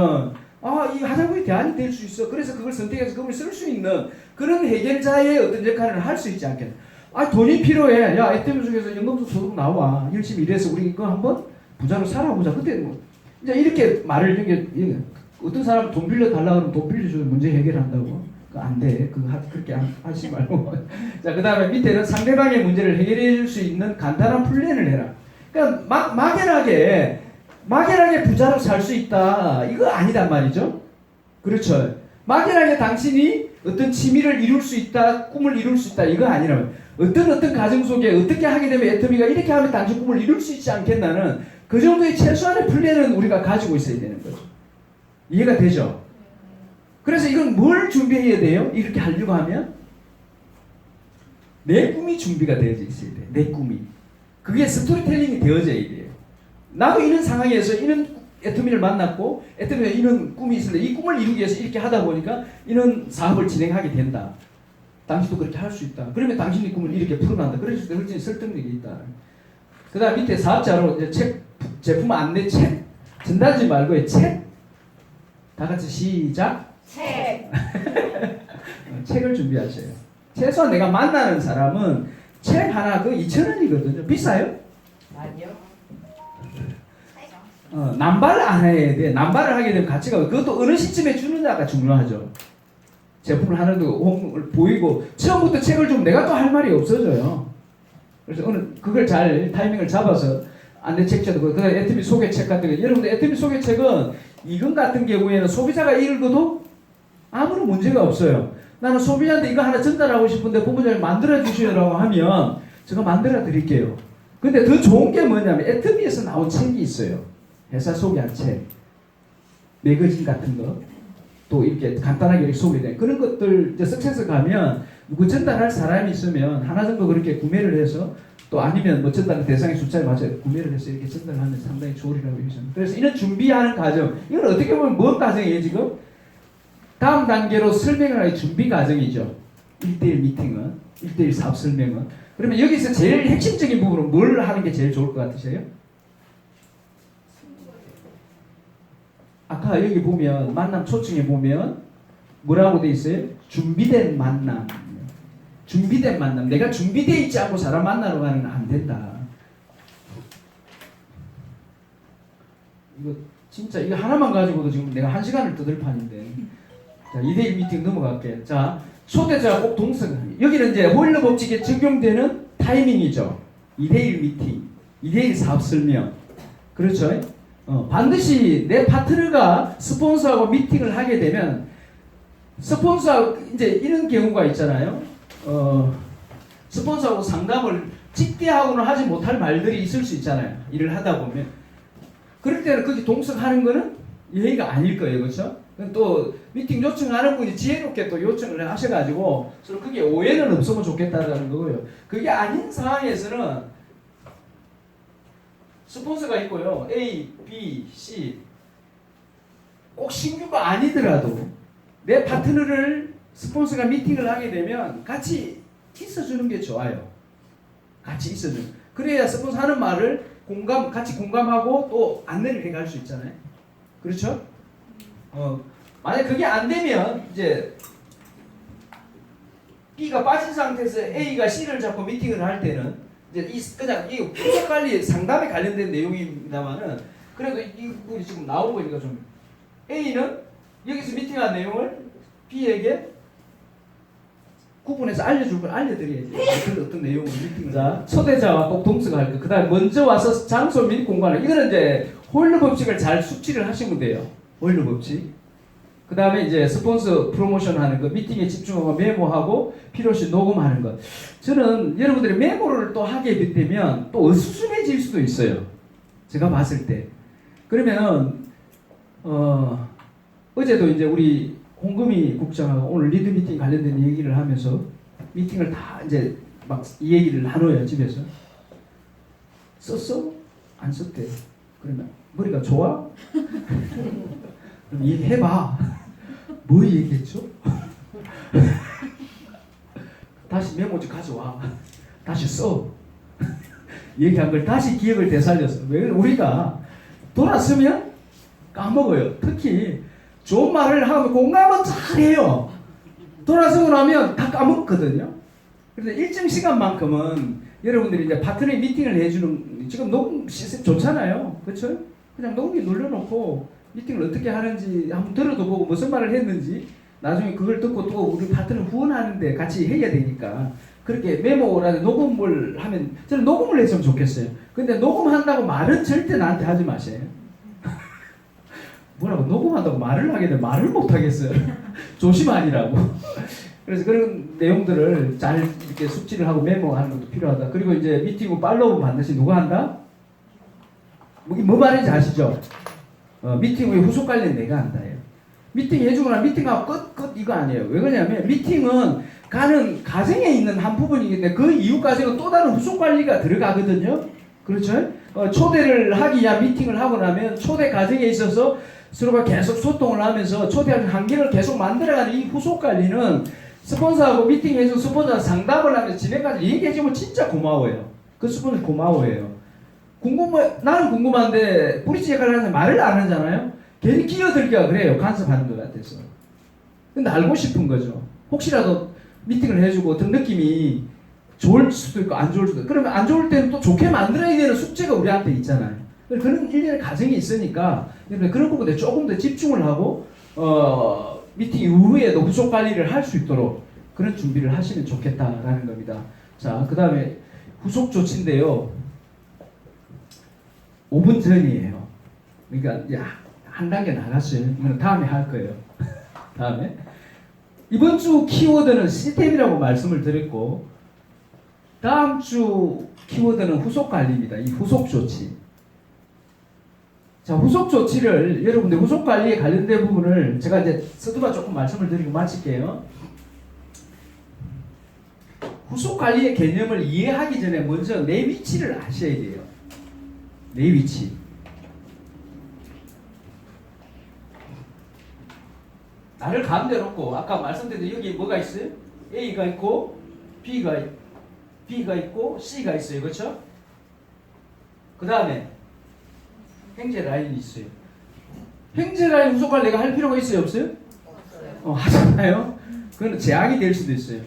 이 화장품이 대안이 될 수 있어. 그래서 그걸 선택해서 그걸 쓸 수 있는 그런 해결자의 어떤 역할을 할 수 있지 않겠나. 돈이 필요해. 야, 애태면 중에서 연금도 소득 나와. 열심히 일해서 우리 이거 한번 부자로 살아보자. 그때 뭐 이제 이렇게 말을 이게 어떤 사람 돈 빌려 달라 그러면 돈 빌려줘서 문제 해결한다고. 안 돼. 그렇게 하지 말고. 자, 그 다음에 밑에는 상대방의 문제를 해결해 줄 수 있는 간단한 플랜을 해라. 그러니까 막연하게 부자로 살 수 있다. 이거 아니단 말이죠. 그렇죠. 막연하게 당신이 어떤 취미를 이룰 수 있다, 꿈을 이룰 수 있다 이거 아니라면 어떤 가정 속에 어떻게 하게 되면 애터미가 이렇게 하면 당신 꿈을 이룰 수 있지 않겠나는 그 정도의 최소한의 플랜은 우리가 가지고 있어야 되는 거죠. 이해가 되죠? 그래서 이건 뭘 준비해야 돼요? 이렇게 하려고 하면 내 꿈이 준비가 되어져 있어야 돼. 내 꿈이. 그게 스토리텔링이 되어져야 돼요. 나도 이런 상황에서 이런 애터미를 만났고 애터미가 이런 꿈이 있는데 이 꿈을 이루기 위해서 이렇게 하다 보니까 이런 사업을 진행하게 된다. 당신도 그렇게 할 수 있다. 그러면 당신의 꿈을 이렇게 풀어난다. 그래서 훨씬 설득력이 있다. 그 다음 밑에 사업자로 이제 책, 제품 안내 책, 전단지 말고의 책. 다 같이 시작. 책. 책을 준비하세요. 최소한 내가 만나는 사람은 책 하나 그 2,000원이거든요. 비싸요? 아니요. 남발 안 해야 돼. 남발을 하게 되면 가치가 그것도 어느 시점에 주느냐가 중요하죠. 제품을 하는데 보이고 처음부터 책을 주면 내가 또 할 말이 없어져요. 그래서 오늘 그걸 잘 타이밍을 잡아서 안내 책자도 그다음 애터미 소개책 같은 거 여러분들 애터미 소개책은 이건 같은 경우에는 소비자가 읽어도 아무런 문제가 없어요. 나는 소비자한테 이거 하나 전달하고 싶은데 본부장님 만들어 주시라고 하면 제가 만들어 드릴게요. 근데 더 좋은 게 뭐냐면 애터미에서 나온 책이 있어요. 회사 소개한 책, 매거진 같은 거, 또 이렇게 간단하게 이렇게 소개된 그런 것들 이제 석세서 가면 누구 전달할 사람이 있으면 하나 정도 그렇게 구매를 해서 또 아니면 뭐 전달 대상의 숫자에 맞춰 구매를 해서 이렇게 전달하면 상당히 좋으리라고 여기서는. 그래서 이런 준비하는 과정, 이건 어떻게 보면 뭔 과정이에요 지금? 다음 단계로 설명을 하는 준비 과정이죠. 1대1 미팅은, 1대1 사업 설명은. 그러면 여기서 제일 핵심적인 부분은 뭘 하는 게 제일 좋을 것 같으세요? 아까 여기 보면 만남 초청에 보면 뭐라고 돼 있어요? 준비된 만남. 준비된 만남. 내가 준비되어 있지 않고 사람 만나러 가는 건 안 된다. 이거 진짜 이거 하나만 가지고도 지금 내가 1시간을 떠들 판인데. 자, 2대1 미팅 넘어갈게요. 자, 초대자가 꼭 동승하기. 여기는 이제 호일러 법칙에 적용되는 타이밍이죠. 2대1 미팅, 2대1 사업 설명. 그렇죠? 반드시 내 파트너가 스폰서하고 미팅을 하게 되면 스폰서하고 이제 이런 경우가 있잖아요. 스폰서하고 상담을 직대하고는 하지 못할 말들이 있을 수 있잖아요. 일을 하다 보면. 그럴 때는 거기 동석하는 거는 예의가 아닐 거예요. 그렇죠? 또 미팅 요청하는 분이 지혜롭게 또 요청을 하셔가지고 서로 그게 오해는 없으면 좋겠다는 거고요. 그게 아닌 상황에서는 스폰서가 있고요. A, B, C 꼭 신규가 아니더라도 내 파트너를 스폰서가 미팅을 하게 되면 같이 있어주는 게 좋아요. 같이 있어주는. 그래야 스폰서 하는 말을 같이 공감하고 또 안내를 해갈 수 있잖아요. 그렇죠? 만약 그게 안 되면 이제 B가 빠진 상태에서 A가 C를 잡고 미팅을 할 때는 이제 그냥 이 분석 관리 상담에 관련된 내용입니다만은 그래도 이 부분이 지금 나온 거니까 좀 A는 여기서 미팅한 내용을 B에게 구분해서 알려줄 걸 알려드려야지. 어떤 내용을 미팅을. 자, 초대자와 꼭 동석할 거. 그 다음에 먼저 와서 장소 및 공간을. 이거는 이제 호일러 법칙을 잘 숙지를 하시면 돼요. 호일러 법칙. 그 다음에 이제 스폰서 프로모션 하는 거, 미팅에 집중하고 메모하고 필요시 녹음하는 것. 저는 여러분들이 메모를 또 하게 되면 또 어수선해질 수도 있어요. 제가 봤을 때. 그러면 어제도 이제 우리 홍금희 국장하고 오늘 리드 미팅 관련된 얘기를 하면서 미팅을 다 이제 막 이 얘기를 나눠요 집에서. 썼어? 안 썼대. 그러면 머리가 좋아? 그럼 얘기해봐. 뭐 얘기했죠? 다시 메모지 가져와. 다시 써. 얘기한 걸 다시 기억을 되살렸어. 왜? 우리가 돌아서면 까먹어요. 특히 좋은 말을 하면 공감은 잘해요. 돌아서고 나면 다 까먹거든요. 그래서 일정 시간만큼은 여러분들이 이제 파트너 미팅을 해주는 지금 녹음 시스템 좋잖아요. 그렇죠? 그냥 녹음기 눌러놓고 미팅을 어떻게 하는지 한번 들어도 보고 무슨 말을 했는지 나중에 그걸 듣고 또 우리 파트너 후원하는데 같이 해야 되니까 그렇게 메모라든지 녹음을 하면 저는 녹음을 했으면 좋겠어요. 근데 녹음한다고 말은 절대 나한테 하지 마세요. 뭐라고 녹음한다고 말을 하게 되면 말을 못 하겠어요. 조심하니라고. 그래서 그런 내용들을 잘 이렇게 숙지를 하고 메모하는 것도 필요하다. 그리고 이제 미팅 후 팔로우 반드시 누가 한다? 뭐 말인지 아시죠? 미팅 후에 후속 관리는 내가 한다예요. 미팅 해주고 나면 미팅하고 끝 이거 아니에요. 왜 그러냐면 미팅은 가는 과정에 있는 한 부분이기 때문에 그 이후 과정은 또 다른 후속 관리가 들어가거든요. 그렇죠? 초대를 하기 위한 미팅을 하고 나면 초대 과정에 있어서 서로가 계속 소통을 하면서 초대할 관계를 계속 만들어가는 이 후속 관리는 스폰서하고 미팅에서 스폰서 상담을 하면서 진행까지 얘기해주면 진짜 고마워요. 그 스폰서 고마워해요. 나는 궁금한데 브릿지 역할을 하는데 말을 안 하잖아요. 괜히 끼어들기가 그래요. 간섭하는 것 같아서. 근데 알고 싶은 거죠. 혹시라도 미팅을 해주고 어떤 느낌이 좋을 수도 있고 안 좋을 수도 있고 그러면 안 좋을 때는 또 좋게 만들어야 되는 숙제가 우리한테 있잖아요. 그런 일련의 과정이 있으니까 그런 부분에 조금 더 집중을 하고 미팅 이후에도 후속 관리를 할 수 있도록 그런 준비를 하시면 좋겠다라는 겁니다. 자, 그 다음에 후속 조치인데요. 5분 전이에요. 그러니까 한 단계 나갔어요. 이건 다음에 할 거예요. 다음에 이번 주 키워드는 시스템이라고 말씀을 드렸고 다음 주 키워드는 후속 관리입니다. 이 후속 조치. 자, 후속 조치를 여러분들 후속 관리에 관련된 부분을 제가 이제 서두만 조금 말씀을 드리고 마칠게요. 후속 관리의 개념을 이해하기 전에 먼저 내 위치를 아셔야 돼요. 내 위치. 나를 가운데 놓고 아까 말씀드린 여기 뭐가 있어요? A가 있고 B가 있고 C가 있어요. 그렇죠? 그 다음에 행제 라인이 있어요. 행제 라인 후속 관리가 할 필요가 있어요? 없어요? 하잖아요. 그건 재앙이 될 수도 있어요.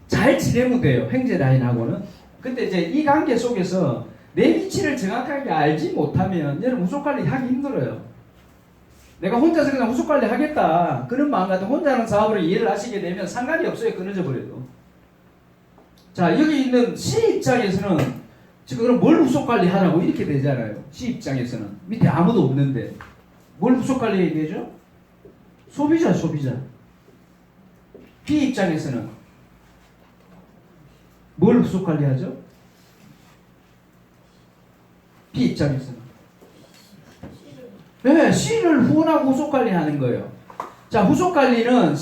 잘 지내면 돼요. 행제 라인하고는. 근데 이제 이 관계 속에서 내 위치를 정확하게 알지 못하면 여러분 후속 관리 하기 힘들어요. 내가 혼자서 그냥 후속 관리 하겠다 그런 마음 같은 혼자 하는 사업으로 이해를 하시게 되면 상관이 없어요. 끊어져 버려도. 자, 여기 있는 C 입장에서는 지금 그럼 뭘 후속 관리하라고 이렇게 되잖아요. C 입장에서는 밑에 아무도 없는데 뭘 후속 관리해야 되죠? 소비자. B 입장에서는 뭘 후속 관리하죠? B 입장에서는 네, C를 후원하고 후속 관리하는 거예요. 자, 후속 관리는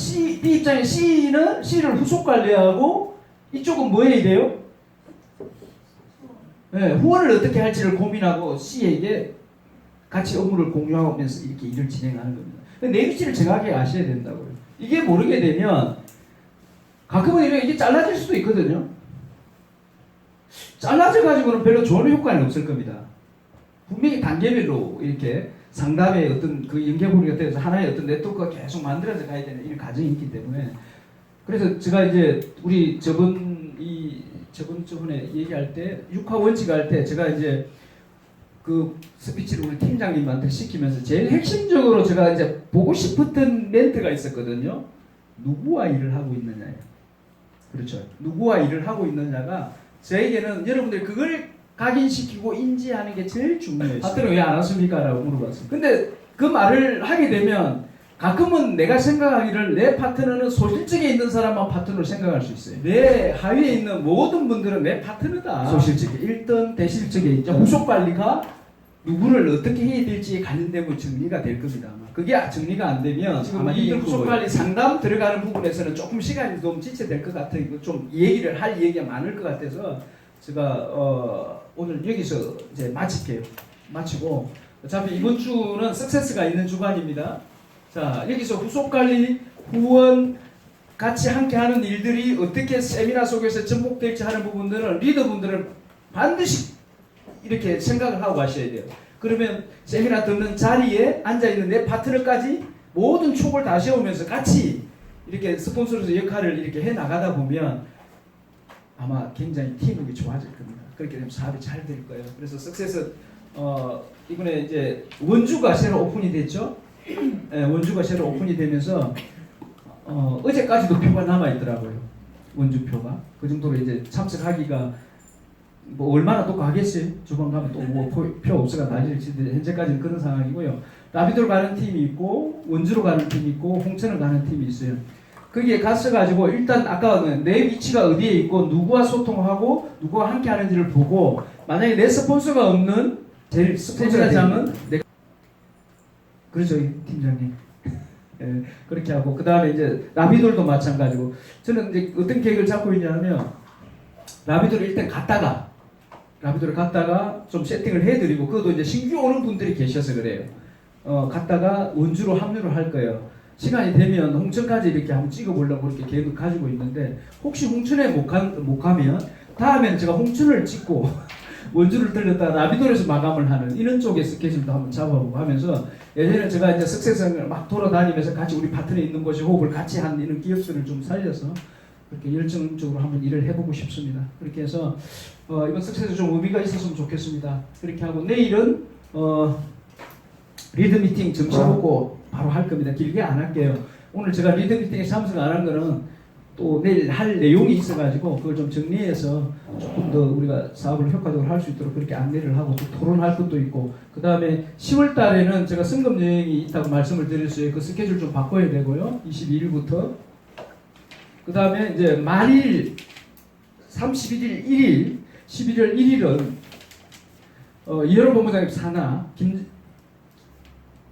B 입장에 C는 C를 후속 관리하고 이쪽은 뭐 해야 돼요? 네, 후원을 어떻게 할지를 고민하고 C에게 같이 업무를 공유하면서 이렇게 일을 진행하는 겁니다. 내 위치를 정확하게 아셔야 된다고요. 이게 모르게 되면 가끔은 이게 잘라질 수도 있거든요. 잘라져 가지고는 별로 좋은 효과는 없을 겁니다. 분명히 단계별로 이렇게 상담의 어떤 그 연계고리가 되어서 하나의 어떤 네트워크가 계속 만들어져 가야 되는 이런 과정이 있기 때문에 그래서 제가 이제 우리 저번에 얘기할 때 육화 원칙 할 때 제가 이제 그 스피치를 우리 팀장님한테 시키면서 제일 핵심적으로 제가 이제 보고 싶었던 멘트가 있었거든요. 누구와 일을 하고 있느냐예요. 그렇죠. 누구와 일을 하고 있느냐가 저에게는 여러분들이 그걸 각인시키고 인지하는 게 제일 중요해요. 파트너 왜 안 왔습니까? 라고 물어봤어요. 근데 그 말을 하게 되면 가끔은 내가 생각하기를 내 파트너는 소실적에 있는 사람만 파트너로 생각할 수 있어요. 내 하위에 있는 모든 분들은 내 파트너다. 소실적에. 1등 대실적에 있죠. 후속 관리가 누구를 어떻게 해야 될지에 관련되면 정리가 될 겁니다. 그게 정리가 안 되면 지금 이 후속 관리 상담 들어가는 부분에서는 조금 시간이 좀 지체될 것 같아요. 좀 얘기를 할 얘기가 많을 것 같아서 제가 오늘 여기서 이제 마치고 어차피 이번 주는 석세스가 있는 주간입니다. 자, 여기서 후속관리, 후원 같이 함께하는 일들이 어떻게 세미나 속에서 접목될지 하는 부분들은 리더분들은 반드시 이렇게 생각을 하고 가셔야 돼요. 그러면 세미나 듣는 자리에 앉아있는 내 파트너까지 모든 촉을 다 세우면서 같이 이렇게 스폰서로서 역할을 이렇게 해 나가다 보면 아마 굉장히 팀워크가 좋아질 겁니다. 그렇게 되면 사업이 잘 될 거예요. 그래서 석세스 이번에 이제 원주가 새로 오픈이 됐죠. 네, 원주가 새로 오픈이 되면서 어제까지도 표가 남아 있더라고요. 원주 표가 그 정도로 이제 참석하기가 뭐 얼마나 또 가겠어요? 주방 가면 또 뭐 표 없어가 난리를 치는데 현재까지는 그런 상황이고요. 라비도로 가는 팀이 있고 원주로 가는 팀이 있고 홍천을 가는 팀이 있어요. 거기에 갔어가지고 일단 아까는 내 위치가 어디에 있고 누구와 소통하고 누구와 함께 하는지를 보고 만약에 내 스폰서가 없는 제일 스폰서장은 내가 그렇죠 팀장님. 예, 그렇게 하고 그 다음에 이제 라비돌도 마찬가지고 저는 이제 어떤 계획을 잡고 있냐면 라비돌을 일단 라비돌을 갔다가 좀 세팅을 해드리고 그것도 이제 신규 오는 분들이 계셔서 그래요. 갔다가 원주로 합류를 할 거예요. 시간이 되면 홍천까지 이렇게 한번 찍어보려고 이렇게 계획을 가지고 있는데 혹시 홍천에 못 가면 다음에는 제가 홍천을 찍고 원주를 들렸다 라비돌에서 마감을 하는 이런 쪽의 스케줄도 한번 잡아보고 하면서 예전에 제가 이제 석세성을 막 돌아다니면서 같이 우리 파트너에 있는 곳이 호흡을 같이 한 이런 기업들을 좀 살려서 그렇게 열정적으로 한번 일을 해보고 싶습니다. 그렇게 해서 이번 석세서 좀 의미가 있었으면 좋겠습니다. 그렇게 하고 내일은 리드 미팅 점심 먹고 바로 할 겁니다. 길게 안 할게요. 오늘 제가 리드 미팅에 참석 안 한 거는 또 내일 할 내용이 있어가지고 그걸 좀 정리해서 조금 더 우리가 사업을 효과적으로 할 수 있도록 그렇게 안내를 하고 또 토론할 것도 있고 그 다음에 10월 달에는 제가 성금 여행이 있다고 말씀을 드렸어요. 그 스케줄 좀 바꿔야 되고요. 22일부터 그 다음에 이제 말일 31일 1일 11월 1일은 이현호 본부장님 산하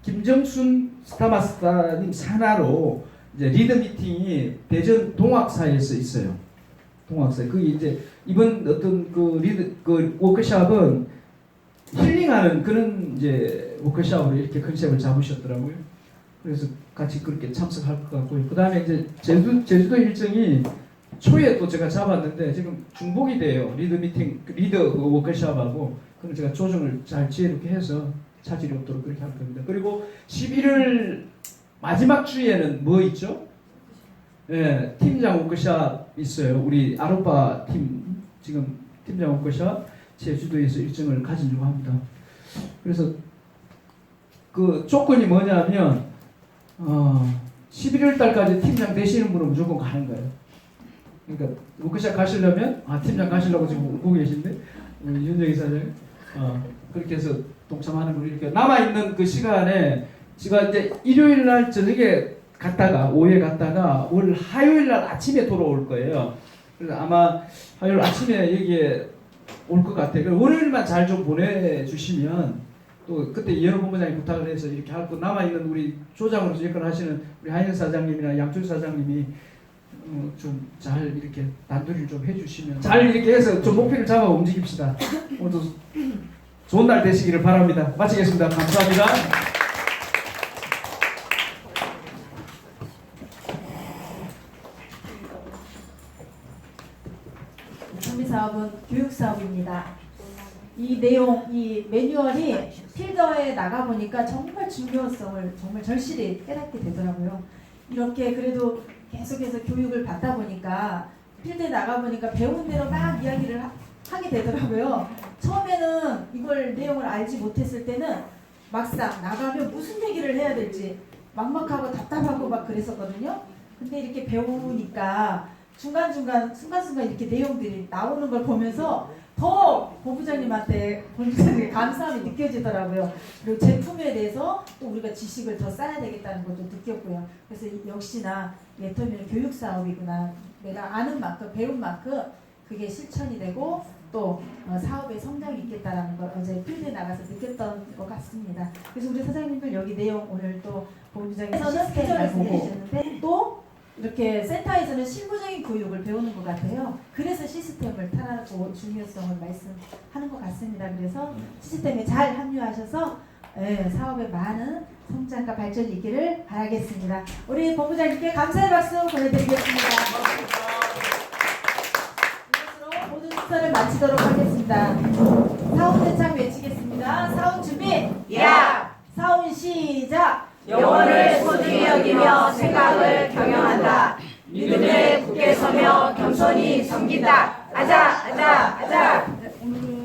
김정순 스타마스터님 산하로 이제 리더 미팅이 대전 동학사에서 있어요. 동학사. 그게 이제 이번 어떤 그 리더 그 워크숍은 힐링하는 그런 이제 워크숍으로 이렇게 컨셉을 잡으셨더라고요. 그래서 같이 그렇게 참석할 것 같고요. 그 다음에 이제 제주도 일정이 초에 또 제가 잡았는데 지금 중복이 돼요. 리더 미팅, 리더 그 워크숍하고 그럼 제가 조정을 잘 지혜롭게 해서 차질이 없도록 그렇게 할 겁니다. 그리고 11월 마지막 주에는 뭐 있죠? 예, 팀장 워크숍 있어요. 우리 아로파 팀 지금 팀장 워크숍 제주도에서 일정을 가지려고 합니다. 그래서 그 조건이 뭐냐면 11월 달까지 팀장 되시는 분은 무조건 가는 거예요. 그러니까 워크숍 가시려면 팀장 가시려고 지금 보고 계신데 우리 윤정희 사장님 그렇게 해서 동참하는 분이 이렇게 남아 있는 그 시간에 제가 이제 일요일 날 저녁에 갔다가 오후에 갔다가 올 화요일 날 아침에 돌아올 거예요. 그래서 아마 화요일 아침에 여기에 올 것 같아요. 그래서 월요일만 잘 좀 보내주시면 또 그때 이현호 본부장이 부탁을 해서 이렇게 할 거 남아 있는 우리 조장으로서 역할을 하시는 우리 하인 사장님이나 양준 사장님이 좀 잘 이렇게 단도리를 좀 해주시면 잘 이렇게 해서 좀 목표를 잡아 움직입시다. 오늘도 좋은 날 되시기를 바랍니다. 마치겠습니다. 감사합니다. 사업은 교육 사업입니다. 이 내용, 이 매뉴얼이 필더에 나가 보니까 정말 중요성을 정말 절실히 깨닫게 되더라고요. 이렇게 그래도 계속해서 교육을 받다 보니까 필드에 나가 보니까 배운 대로 막 이야기를 하게 되더라고요. 처음에는 이걸 내용을 알지 못했을 때는 막상 나가면 무슨 얘기를 해야 될지 막막하고 답답하고 막 그랬었거든요. 근데 이렇게 배우니까 중간중간 순간순간 이렇게 내용들이 나오는 걸 보면서 더 본부장님한테 감사함이 느껴지더라고요. 그리고 제품에 대해서 또 우리가 지식을 더 쌓아야 되겠다는 것도 느꼈고요. 그래서 역시나 예터미는 교육 사업이구나. 내가 아는 만큼 배운 만큼 그게 실천이 되고 또 사업의 성장이 있겠다라는 걸 어제 필드에 나가서 느꼈던 것 같습니다. 그래서 우리 사장님들 여기 내용 오늘 또 본부장님께서는 스케줄을 보고 또 이렇게 센터에서는 실무적인 교육을 배우는 것 같아요. 그래서 시스템을 타라고 중요성을 말씀하는 것 같습니다. 그래서 시스템에 잘 합류하셔서 사업에 많은 성장과 발전이 있기를 바라겠습니다. 우리 본부장님께 감사의 박수 보내드리겠습니다. 이것으로 모든 축사를 마치도록 하겠습니다. 사운 대창 외치겠습니다. 사운 준비! 야! 사운 시작! 영혼을 소중히 여기며 생각을 경영한다. 믿음에 굳게 서며 겸손히 섬긴다. 아자, 아자, 아자. 오늘은